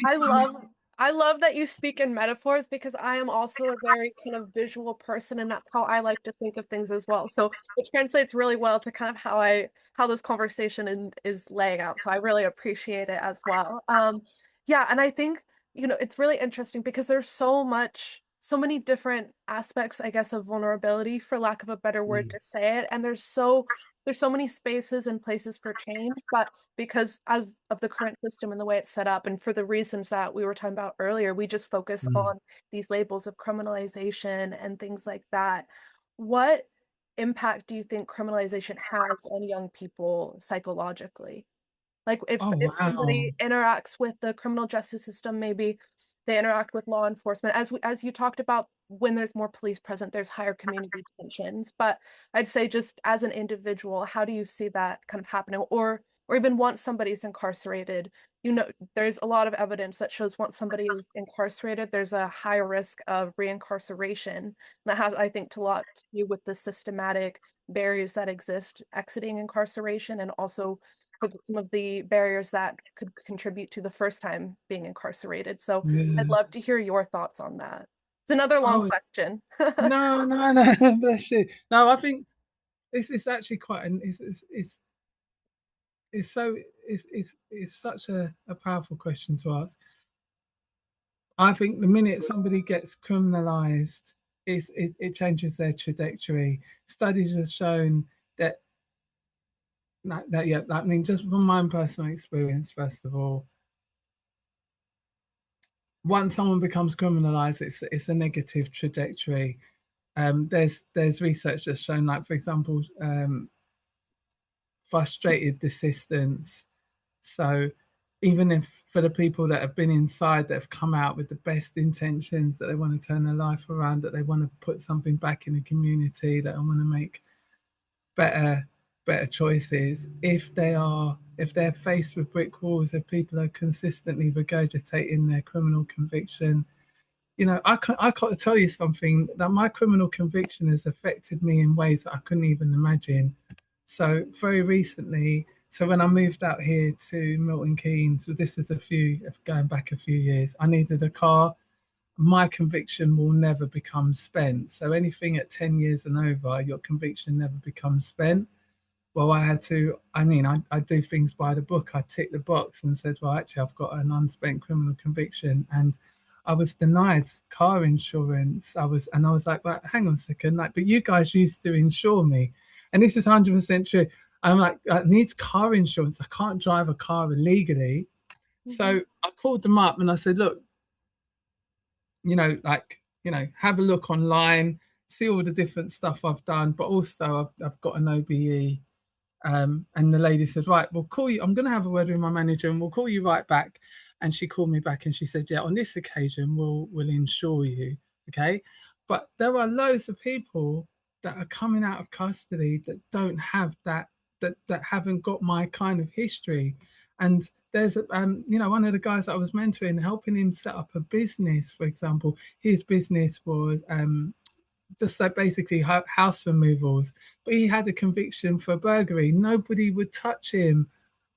Speaker 2: every time,
Speaker 1: I love that you speak in metaphors because I am also a very kind of visual person and that's how I like to think of things as well. So it translates really well to kind of how this conversation is laying out. So I really appreciate it as well. Yeah, and I think, it's really interesting because there's so many different aspects, I guess, of vulnerability, for lack of a better word
Speaker 2: Mm,
Speaker 1: to say it. And there's so many spaces and places for change, but because of the current system and the way it's set up, and for the reasons that we were talking about earlier, we just focus
Speaker 2: mm.
Speaker 1: on these labels of criminalization and things like that. What impact do you think criminalization has on young people psychologically? Like
Speaker 2: Oh
Speaker 1: if
Speaker 2: wow.
Speaker 1: somebody interacts with the criminal justice system, maybe they interact with law enforcement. As you talked about, when there's more police present, there's higher community tensions. But I'd say just as an individual, how do you see that kind of happening? Or even once somebody's incarcerated, there's a lot of evidence that shows once somebody is incarcerated, there's a higher risk of reincarceration. That has, I think, a lot to do with the systematic barriers that exist exiting incarceration, and also for some of the barriers that could contribute to the first time being incarcerated. So I'd
Speaker 2: Yeah.
Speaker 1: love to hear your thoughts on that. It's another long
Speaker 2: Oh,
Speaker 1: question.
Speaker 2: no, no, no. Bless you. No, I think it's actually quite an it's so it's such a powerful question to ask. I think the minute somebody gets criminalized, it changes their trajectory. Studies have shown that yeah, I mean, just from my own personal experience, first of all, once someone becomes criminalized, it's a negative trajectory. There's research that's shown, like for example, frustrated desistance. So even if for the people that have been inside that have come out with the best intentions, that they want to turn their life around, that they want to put something back in the community, that they want to make better better choices, if they're faced with brick walls, if people are consistently regurgitating their criminal conviction, I can't tell you something, that my criminal conviction has affected me in ways that I couldn't even imagine. So very recently, so when I moved out here to Milton Keynes, so this is going back a few years, I needed a car. My conviction will never become spent. So anything at 10 years and over, your conviction never becomes spent. Well, I do things by the book. I ticked the box and said, well, actually, I've got an unspent criminal conviction. And I was denied car insurance. And I was like, well, hang on a second, like, but you guys used to insure me. And this is 100% true. I'm like, I need car insurance. I can't drive a car illegally.
Speaker 1: Mhm.
Speaker 2: So I called them up and I said, look, have a look online, see all the different stuff I've done, but also I've got an OBE. And the lady said, right, we'll call you. I'm going to have a word with my manager and we'll call you right back. And she called me back and she said, yeah, on this occasion, we'll insure you. Okay. But there are loads of people that are coming out of custody that don't have that haven't got my kind of history. And there's, one of the guys that I was mentoring, helping him set up a business, for example, his business was just like basically house removals, but he had a conviction for burglary. Nobody would touch him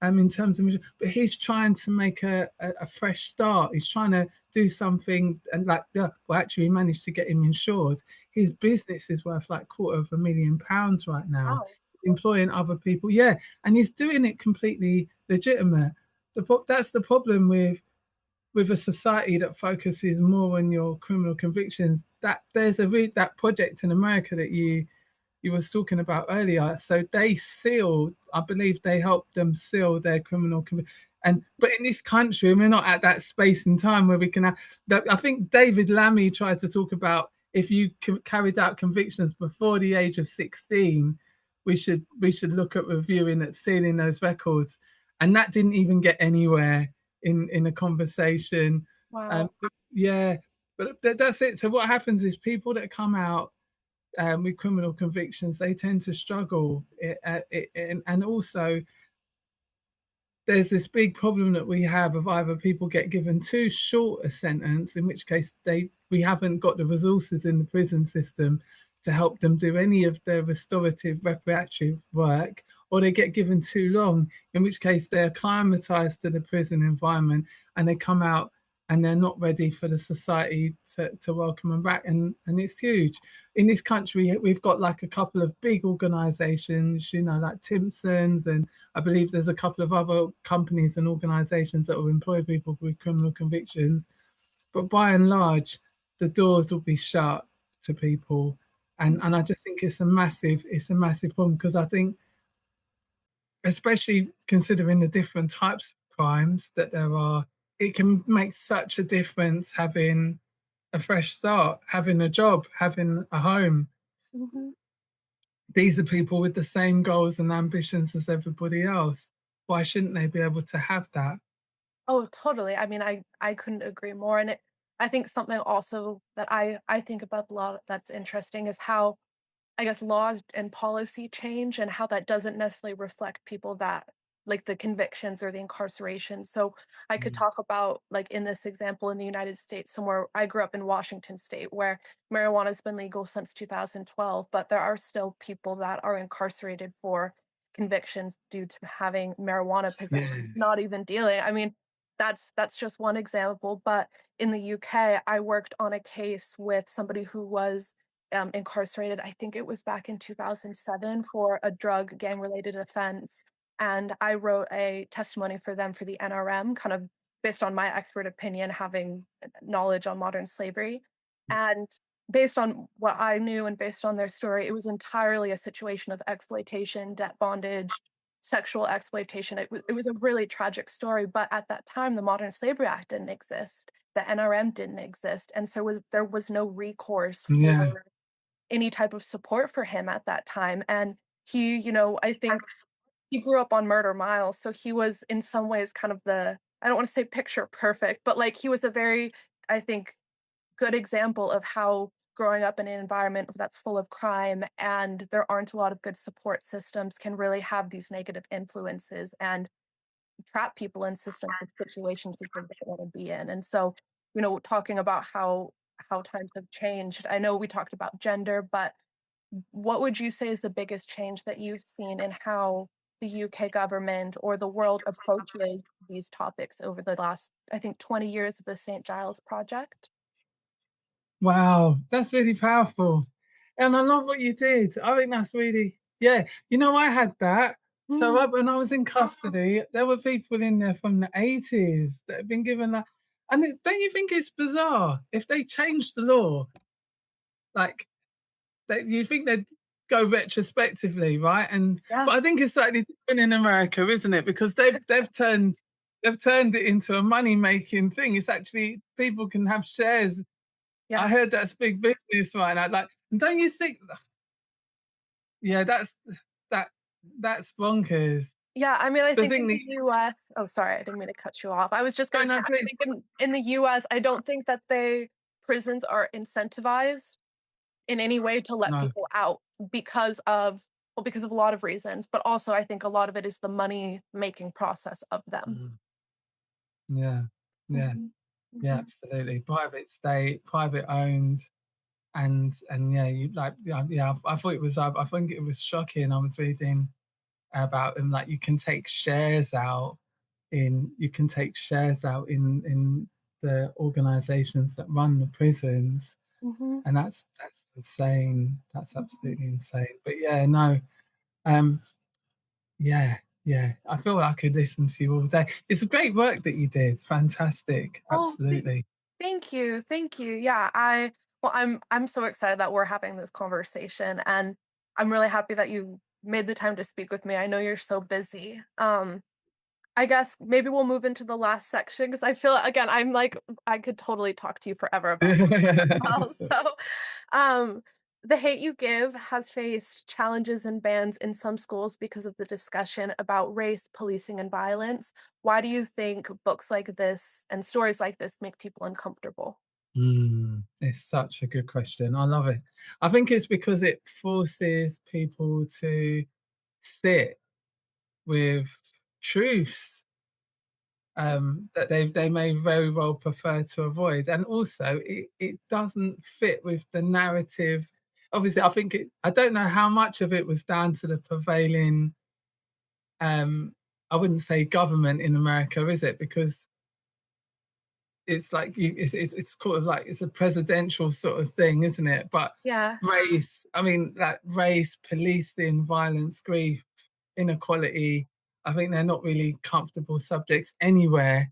Speaker 2: in terms of, but he's trying to make a fresh start. He's trying to do something, and like, yeah, well, actually, we managed to get him insured. His business is worth like £250,000 right now,
Speaker 1: Wow.
Speaker 2: employing other people. Yeah, and he's doing it completely legitimate. That's the problem with a society that focuses more on your criminal convictions. That there's that project in America that you was talking about earlier. So they sealed, I believe they helped them seal their criminal conviction. And but in this country, we're not at that space and time where we can have that. I think David Lammy tried to talk about, if you carried out convictions before the age of 16, we should look at reviewing at sealing those records. And that didn't even get anywhere in a conversation.
Speaker 1: Wow.
Speaker 2: Yeah, but that's it. So what happens is people that come out with criminal convictions, they tend to struggle. And also, there's this big problem that we have of either people get given too short a sentence, in which case we haven't got the resources in the prison system to help them do any of their restorative reparative work, or they get given too long, in which case they're acclimatized to the prison environment and they come out and they're not ready for the society to welcome them back. And it's huge. In this country, we've got like a couple of big organizations, you know, like Timpson's, and I believe there's a couple of other companies and organizations that will employ people with criminal convictions. But by and large, the doors will be shut to people. And I just think it's a massive problem because I think, especially considering the different types of crimes that there are, it can make such a difference having a fresh start, having a job, having a home.
Speaker 1: Mhm.
Speaker 2: These are people with the same goals and ambitions as everybody else. Why shouldn't they be able to have that?
Speaker 1: Oh, totally. I mean, I couldn't agree more, and I think something also that I think about a lot that's interesting is how I guess laws and policy change and how that doesn't necessarily reflect people that like the convictions or the incarceration. So I could
Speaker 2: Mm.
Speaker 1: talk about like in this example in the United States, somewhere I grew up in Washington State, where marijuana has been legal since 2012, but there are still people that are incarcerated for convictions due to having marijuana possession, not
Speaker 2: Yes.
Speaker 1: even dealing. I mean, that's just one example. But in the UK, I worked on a case with somebody who was incarcerated. I think it was back in 2007 for a drug gang related offense. And I wrote a testimony for them for the NRM, kind of based on my expert opinion, having knowledge on modern slavery. And based on what I knew and based on their story, it was entirely a situation of exploitation, debt bondage, sexual exploitation. It was a really tragic story. But at that time, the Modern Slavery Act didn't exist. The NRM didn't exist. And so there was no recourse
Speaker 2: Yeah.
Speaker 1: for any type of support for him at that time, and he, I think he grew up on Murder Mile, so he was in some ways kind of the I don't wanna say picture perfect, but, like, he was a very, I think, good example of how growing up in an environment that's full of crime and there aren't a lot of good support systems can really have these negative influences and trap people in systems and situations that they don't wanna be in, and so, talking about how times have changed, I know we talked about gender, but what would you say is the biggest change that you've seen in how the UK government or the world approaches these topics over the last, I think, 20 years of the St. Giles Project?
Speaker 2: Wow, that's really powerful. And I love what you did. I think that's really, yeah. You know, I had that. So
Speaker 1: Mm,
Speaker 2: when I was in custody, there were people in there from the 80s that had been given that. And don't you think it's bizarre if they changed the law? Like, you think they'd go retrospectively, right? And
Speaker 1: yeah,
Speaker 2: but I think it's slightly different in America, isn't it? Because they've turned it into a money making thing. It's actually people can have shares. I
Speaker 1: yeah.
Speaker 2: heard that's big business, right? I like, don't you think? Yeah, that that's bonkers.
Speaker 1: Yeah, I mean, I
Speaker 2: The
Speaker 1: think
Speaker 2: thing
Speaker 1: in
Speaker 2: that
Speaker 1: the US oh, sorry, I didn't mean to cut you off. I was just
Speaker 2: no,
Speaker 1: gonna say,
Speaker 2: no,
Speaker 1: I
Speaker 2: please.
Speaker 1: think in the US, I don't think that prisons are incentivized in any way to let
Speaker 2: No.
Speaker 1: people out because of because of a lot of reasons, but also I think a lot of it is the money-making process of them.
Speaker 2: Mhm. Yeah, yeah,
Speaker 1: Mhm.
Speaker 2: yeah,
Speaker 1: Mhm.
Speaker 2: absolutely. Private state, private owned, and yeah, you like, yeah, yeah. I thought it was. I think it was shocking. I was reading about them. Like, you can take shares out in the organizations that run the prisons,
Speaker 1: Mhm.
Speaker 2: and that's insane. That's
Speaker 1: Mhm.
Speaker 2: absolutely insane. But yeah, no, um, yeah, yeah. I feel like I could listen to you all day. It's a great work that you did. Fantastic.
Speaker 1: Oh,
Speaker 2: Absolutely.
Speaker 1: thank you, thank you. Yeah, I'm so excited that we're having this conversation, and I'm really happy that you made the time to speak with me. I know you're so busy. I guess maybe we'll move into the last section because I feel again, I'm like I could totally talk to you forever about well.
Speaker 2: So,
Speaker 1: So, um, The Hate You Give has faced challenges and bans in some schools because of the discussion about race, policing, and violence. Why do you think books like this and stories like this make people uncomfortable?
Speaker 2: it's such a good question. I love it. I think it's because it forces people to sit with truths that they may very well prefer to avoid, and also it doesn't fit with the narrative. Obviously, I don't know how much of it was down to the prevailing um, I wouldn't say government in America, is it? Because it's like it's sort of like it's a presidential sort of thing, isn't it? But
Speaker 1: Yeah.
Speaker 2: race, I mean, like race, policing, violence, grief, inequality, I think they're not really comfortable subjects anywhere.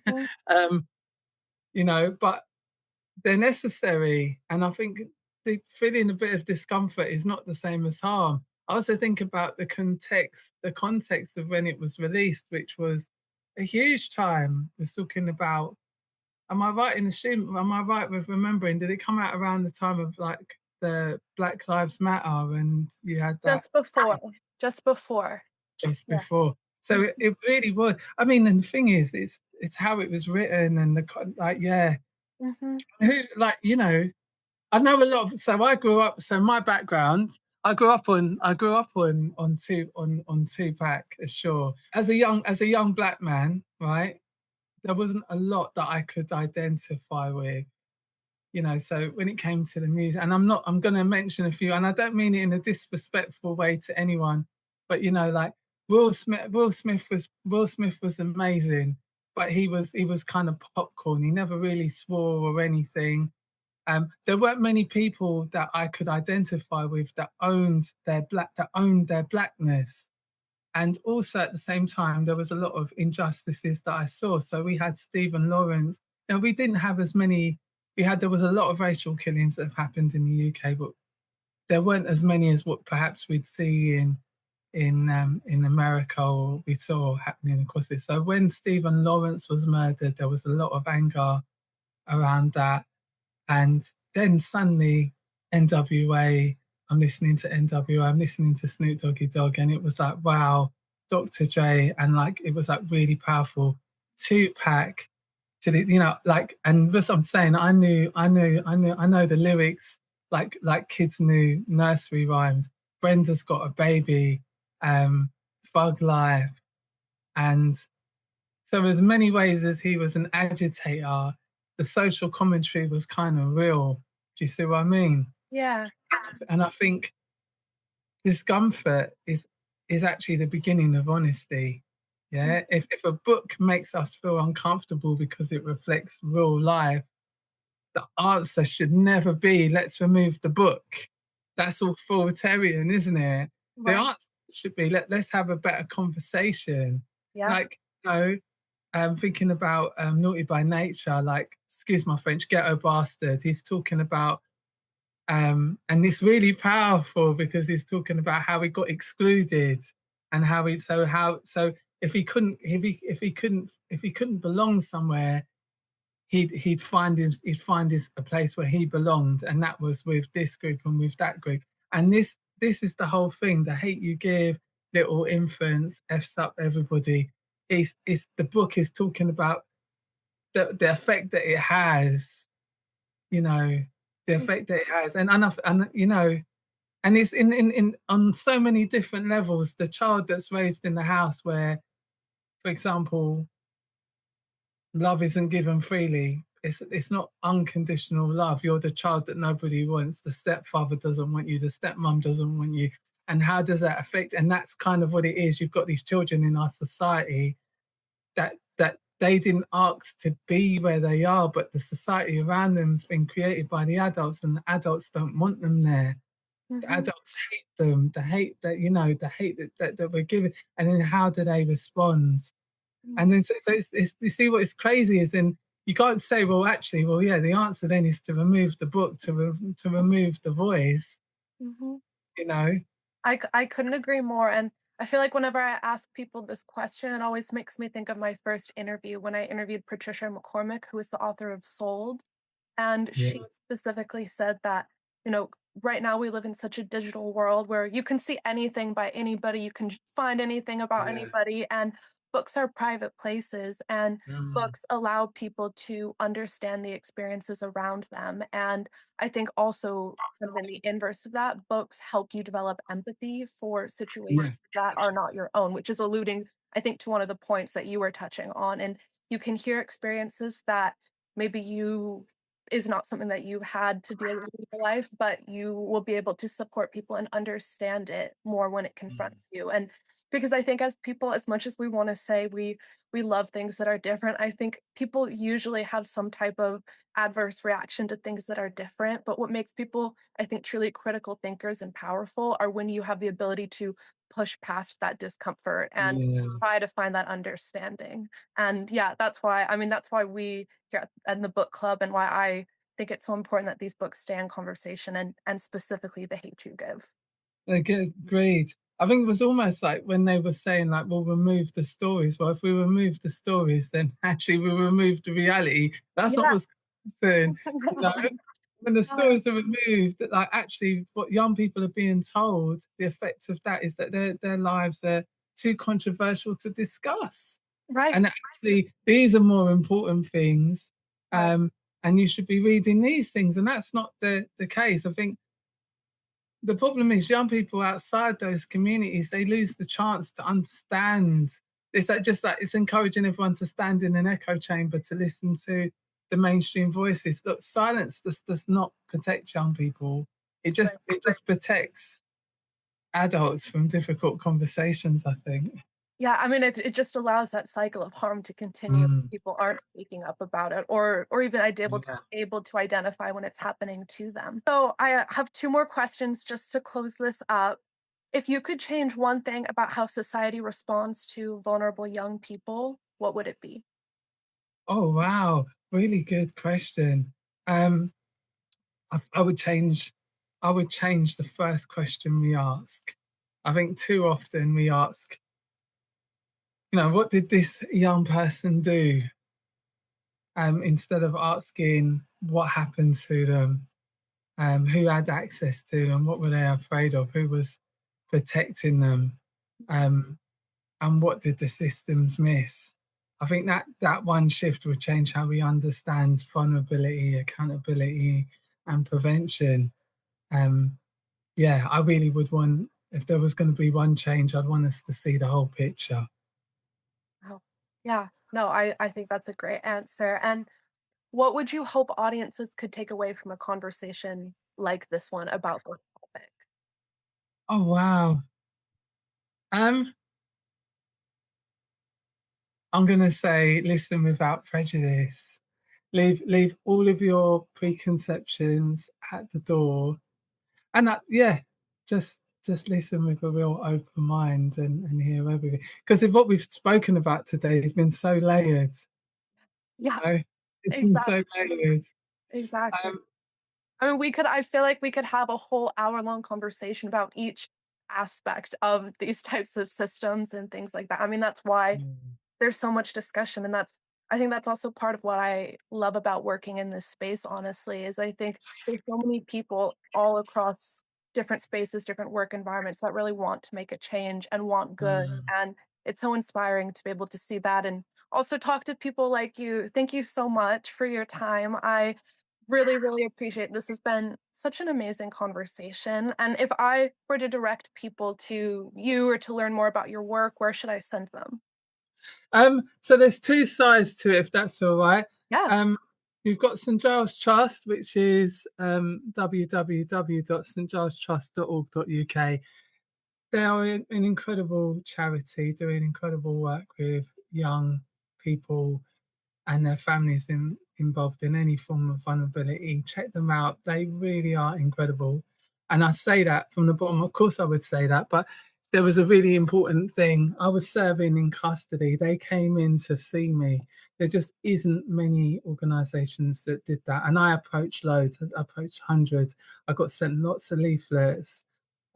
Speaker 1: Mhm.
Speaker 2: um, but they're necessary. And I think the feeling a bit of discomfort is not the same as harm. I also think about the context of when it was released, which was a huge time. We're talking about, am I right with remembering, did it come out around the time of like the Black Lives Matter and you had that
Speaker 1: Just before, just before.
Speaker 2: just
Speaker 1: Yeah.
Speaker 2: before? So
Speaker 1: Mhm.
Speaker 2: it really was. I mean, and the thing is, it's how it was written and like, yeah,
Speaker 1: Mhm.
Speaker 2: who like, I know a lot of, so I grew up, so my background, I grew up on Tupac, sure. As a young black man, right? There wasn't a lot that I could identify with, so when it came to the music, and I'm gonna mention a few, and I don't mean it in a disrespectful way to anyone, but like Will Smith was amazing, but he was kind of popcorn. He never really swore or anything. There weren't many people that I could identify with that owned their blackness. And also at the same time, there was a lot of injustices that I saw. So we had Stephen Lawrence. We didn't have as many. There was a lot of racial killings that have happened in the UK, but there weren't as many as what perhaps we'd see in America or we saw happening across it. So when Stephen Lawrence was murdered, there was a lot of anger around that. And then suddenly NWA, I'm listening to NWA, I'm listening to Snoop Doggy Dogg, and it was like, wow, Dr. Dre, and like it was like really powerful. Tupac to the, like, and that's what I'm saying. I know the lyrics like kids knew nursery rhymes. Brenda's Got a Baby, Thug Life, and so, as many ways as he was an agitator, the social commentary was kind of real. Do you see what I mean?
Speaker 1: Yeah.
Speaker 2: And I think discomfort is actually the beginning of honesty.
Speaker 1: Mm.
Speaker 2: Yeah. If a book makes us feel uncomfortable because it reflects real life, the answer should never be let's remove the book. That's authoritarian, isn't it? The
Speaker 1: Right.
Speaker 2: answer should be let's have a better conversation.
Speaker 1: Yep.
Speaker 2: Like, thinking about Naughty by Nature, like, excuse my French, Ghetto Bastard. He's talking about, and it's really powerful because he's talking about how he got excluded and so if he couldn't belong somewhere, he'd find his a place where he belonged, and that was with this group and with that group. And this is the whole thing: the hate you give, little infants, f's up everybody. It's the book is talking about the effect that it has, you know, the
Speaker 1: Mm.
Speaker 2: effect that it has, and it's in on so many different levels. The child that's raised in the house where, for example, love isn't given freely. It's not unconditional love. You're the child that nobody wants. The stepfather doesn't want you. The stepmom doesn't want you. And how does that affect? And that's kind of what it is. You've got these children in our society that they didn't ask to be where they are, but the society around them's been created by the adults, and the adults don't want them there. The
Speaker 1: Mhm.
Speaker 2: adults hate them. The hate that we're given. And then how do they respond?
Speaker 1: Mm.
Speaker 2: And then so you see what is crazy is then you can't say, well, actually, well, yeah, the answer then is to remove the book, to remove the voice,
Speaker 1: Mhm.
Speaker 2: you know.
Speaker 1: I couldn't agree more, and I feel like whenever I ask people this question, it always makes me think of my first interview when I interviewed Patricia McCormick, who is the author of Sold. And
Speaker 2: Yeah,
Speaker 1: she specifically said that, you know, right now we live in such a digital world where you can see anything by anybody, you can find anything about
Speaker 2: yeah,
Speaker 1: anybody, and books are private places, and
Speaker 2: mm,
Speaker 1: books allow people to understand the experiences around them. And I think also, kind of in the inverse of that, books help you develop empathy for
Speaker 2: yeah,
Speaker 1: situations that are not your own, which is alluding, I think, to one of the points that you were touching on. And you can hear experiences that maybe you is not something that you had to deal with in your life, but you will be able to support people and understand it more when it
Speaker 2: mm,
Speaker 1: confronts you. And Because I think as people, as much as we wanna say we love things that are different, I think people usually have some type of adverse reaction to things that are different, but what makes people, I think, truly critical thinkers and powerful are when you have the ability to push past that discomfort and
Speaker 2: Yeah.
Speaker 1: try to find that understanding. And yeah, that's why, I mean, that's why we here at the book club and why I think it's so important that these books stay in conversation and specifically The Hate You Give.
Speaker 2: Okay, agreed. I think it was almost like when they were saying like, "We'll remove the stories." Well, if we remove the stories, then actually we remove the reality. That's not
Speaker 1: Yeah.
Speaker 2: what's going to happen, you know? When the
Speaker 1: Yeah.
Speaker 2: stories are removed, that like actually what young people are being told, the effect of that is that their lives are too controversial to discuss.
Speaker 1: Right,
Speaker 2: And actually these are more important things.
Speaker 1: right,
Speaker 2: Um, and you should be reading these things. And that's not the case. I think the problem is young people outside those communities, they lose the chance to understand. It's like just like it's encouraging everyone to stand in an echo chamber to listen to the mainstream voices. Look, silence just does not protect young people.
Speaker 1: right.
Speaker 2: It just protects adults from difficult conversations, I think.
Speaker 1: Yeah, I mean, it just allows that cycle of harm to continue if
Speaker 2: Mm,
Speaker 1: people aren't speaking up about it or even
Speaker 2: yeah.
Speaker 1: able to identify when it's happening to them. So, I have 2 more questions just to close this up. If you could change one thing about how society responds to vulnerable young people, what would it be?
Speaker 2: Oh wow, really good question. Um, I would change. I would change the first question we ask. I think too often we ask, what did this young person do? Instead of asking what happened to them, who had access to them, what were they afraid of, who was protecting them, um, and what did the systems miss? I think that one shift would change how we understand vulnerability, accountability, and prevention. Um, yeah, I really would want, if there was going to be one change, I'd want us to see the whole picture.
Speaker 1: Oh, yeah. No, I think that's a great answer, and what would you hope audiences could take away from a conversation like this one about this topic?
Speaker 2: Oh wow. Um, I'm gonna say listen without prejudice. Leave all of your preconceptions at the door. And yeah, just listen with a real open mind and hear everything. Because if what we've spoken about today has been so layered,
Speaker 1: Yeah,
Speaker 2: you know, it's been
Speaker 1: exactly,
Speaker 2: so layered.
Speaker 1: exactly.
Speaker 2: Um,
Speaker 1: I mean, I feel like we could have a whole hour-long conversation about each aspect of these types of systems and things like that. I mean, that's why
Speaker 2: mm,
Speaker 1: there's so much discussion, and that's I think that's also part of what I love about working in this space, honestly, is I think there's so many people all across different spaces, different work environments that really want to make a change and want good,
Speaker 2: mm.
Speaker 1: and it's so inspiring to be able to see that and also talk to people like you. Thank you so much for your time. I really, really appreciate this has been such an amazing conversation, and if I were to direct people to you or to learn more about your work, where should I send them?
Speaker 2: So there's two sides to it, if that's all right.
Speaker 1: Yeah.
Speaker 2: Um, you've got St Giles Trust, which is www.stgilestrust.org.uk. They are an incredible charity doing incredible work with young people and their families involved in any form of vulnerability. Check them out. They really are incredible. And I say that from the bottom. Of course, I would say that, but there was a really important thing. I was serving in custody. They came in to see me. There just isn't many organisations that did that. And I approached loads. I approached hundreds. I got sent lots of leaflets.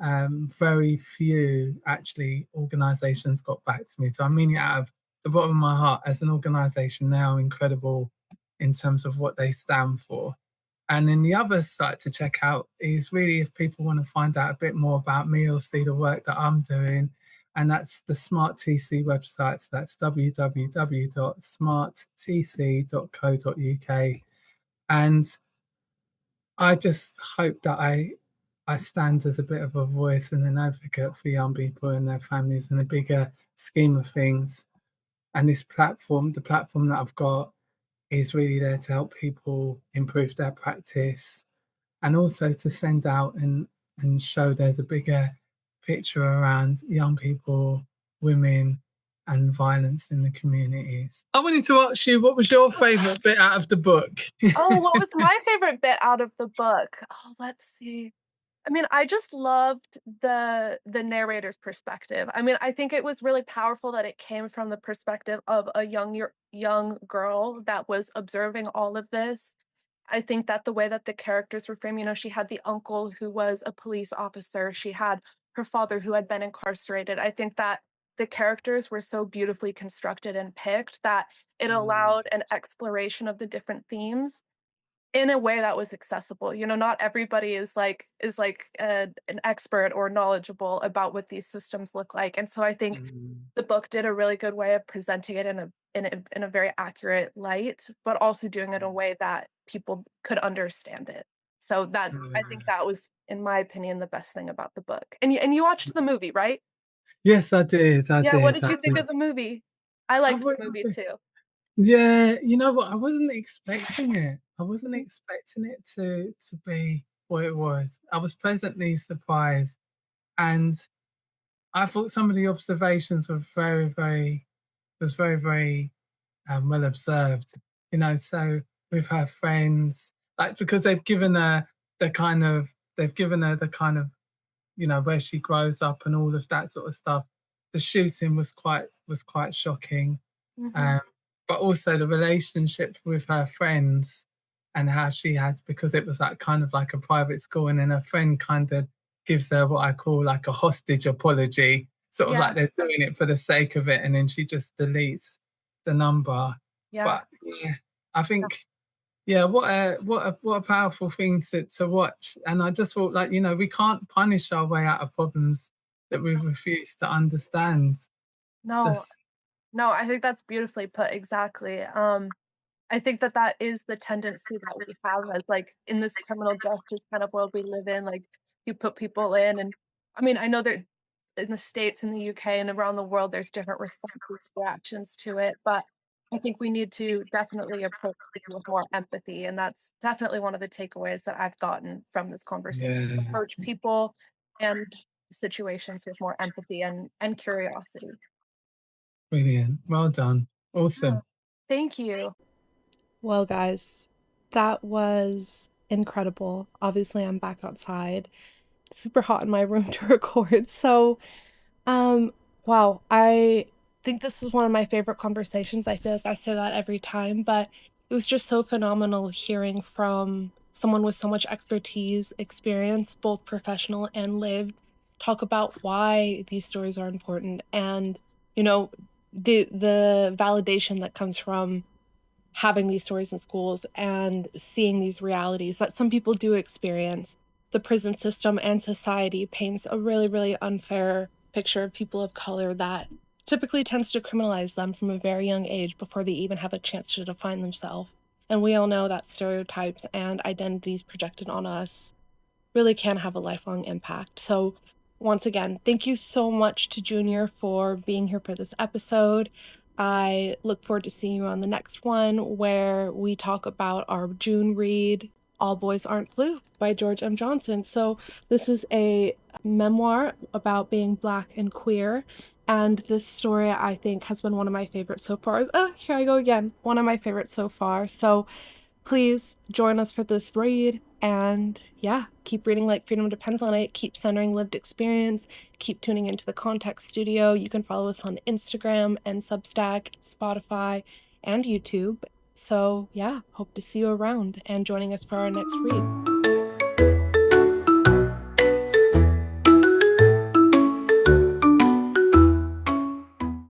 Speaker 2: Very few actually organisations got back to me. So I mean it out of the bottom of my heart. As an organisation, now incredible in terms of what they stand for. And then the other site to check out is really if people want to find out a bit more about me or see the work that I'm doing. And that's the Smart TC website. So that's www.smarttc.co.uk. And I just hope that I stand as a bit of a voice and an advocate for young people and their families in a bigger scheme of things. And this platform, the platform that I've got, is really there to help people improve their practice and also to send out and show there's a bigger picture around young people women and violence in the communities. I wanted to ask you, what was your favorite bit out of the book?
Speaker 1: Oh, what was my favorite bit out of the book? Oh, let's see. I mean, I just loved the narrator's perspective. I mean, I think it was really powerful that it came from the perspective of a young girl that was observing all of this. I think that the way that the characters were framed, she had the uncle who was a police officer, she had her father who had been incarcerated. I think that the characters were so beautifully constructed and picked that it
Speaker 2: Mm,
Speaker 1: allowed an exploration of the different themes in a way that was accessible. Not everybody is an expert or knowledgeable about what these systems look like, and so I think
Speaker 2: mm,
Speaker 1: the book did a really good way of presenting it in a very accurate light, but also doing it in a way that people could understand it. So that I think
Speaker 2: mm.
Speaker 1: that was, in my opinion, the best thing about the book. And you watched the movie, right?
Speaker 2: Yes, I did. I
Speaker 1: Yeah, what
Speaker 2: did.
Speaker 1: did
Speaker 2: I
Speaker 1: you think
Speaker 2: did.
Speaker 1: of the movie? I
Speaker 2: I
Speaker 1: liked the
Speaker 2: thought,
Speaker 1: movie too.
Speaker 2: yeah, you know what? I wasn't expecting it. I wasn't
Speaker 1: Mhm.
Speaker 2: expecting it to be what it was. I was pleasantly surprised, and I thought some of the observations were very well observed. So with her friends, like because they've given her the kind of where she grows up and all of that sort of stuff. The shooting was quite shocking,
Speaker 1: Mhm.
Speaker 2: um, but also the relationship with her friends and how she had because it was like kind of like a private school, and then her friend kind of gives her what I call like a hostage apology, sort of
Speaker 1: Yeah,
Speaker 2: like they're doing it for the sake of it, and then she just deletes the number.
Speaker 1: yeah.
Speaker 2: But yeah, I think yeah, what a powerful thing to watch. And I just thought like, we can't punish our way out of problems that we've refused to understand.
Speaker 1: No,
Speaker 2: Just
Speaker 1: no, I think that's beautifully put, exactly. I think that that is the tendency that we have as, like, in this criminal justice kind of world we live in, like, you put people in and I mean, I know that in the States, in the UK, and around the world, there's different responses, reactions to it, but I think we need to definitely approach people with more empathy, and that's definitely one of the takeaways that I've gotten from this conversation.
Speaker 2: yeah,
Speaker 1: Approach people and situations with more empathy and curiosity.
Speaker 2: brilliant. Well done.
Speaker 1: Yeah.
Speaker 2: Awesome.
Speaker 1: Thank you. Well, guys, that was incredible. Obviously, I'm back outside. It's super hot in my room to record. So, um, wow, I think this is one of my favorite conversations. I feel like I say that every time, but it was just so phenomenal hearing from someone with so much expertise, experience, both professional and lived, talk about why these stories are important and, you know, the validation that comes from having these stories in schools and seeing these realities that some people do experience. The prison system and society paints a really, really unfair picture of people of color that typically tends to criminalize them from a very young age before they even have a chance to define themselves. And we all know that stereotypes and identities projected on us really can have a lifelong impact. So, once again, thank you so much to Junior for being here for this episode. I look forward to seeing you on the next one where we talk about our June read, All Boys Aren't Blue by George M. Johnson. So, this is a memoir about being Black and queer. And this story, I think, has been one of my favorites so far. Oh, here I go again. One of my favorites so far. So, please join us for this read. And yeah, keep reading like freedom depends on it. Keep centering lived experience. Keep tuning into the Context Studio. You can follow us on Instagram and Substack, Spotify, and YouTube. So yeah, hope to see you around and joining us for our next read.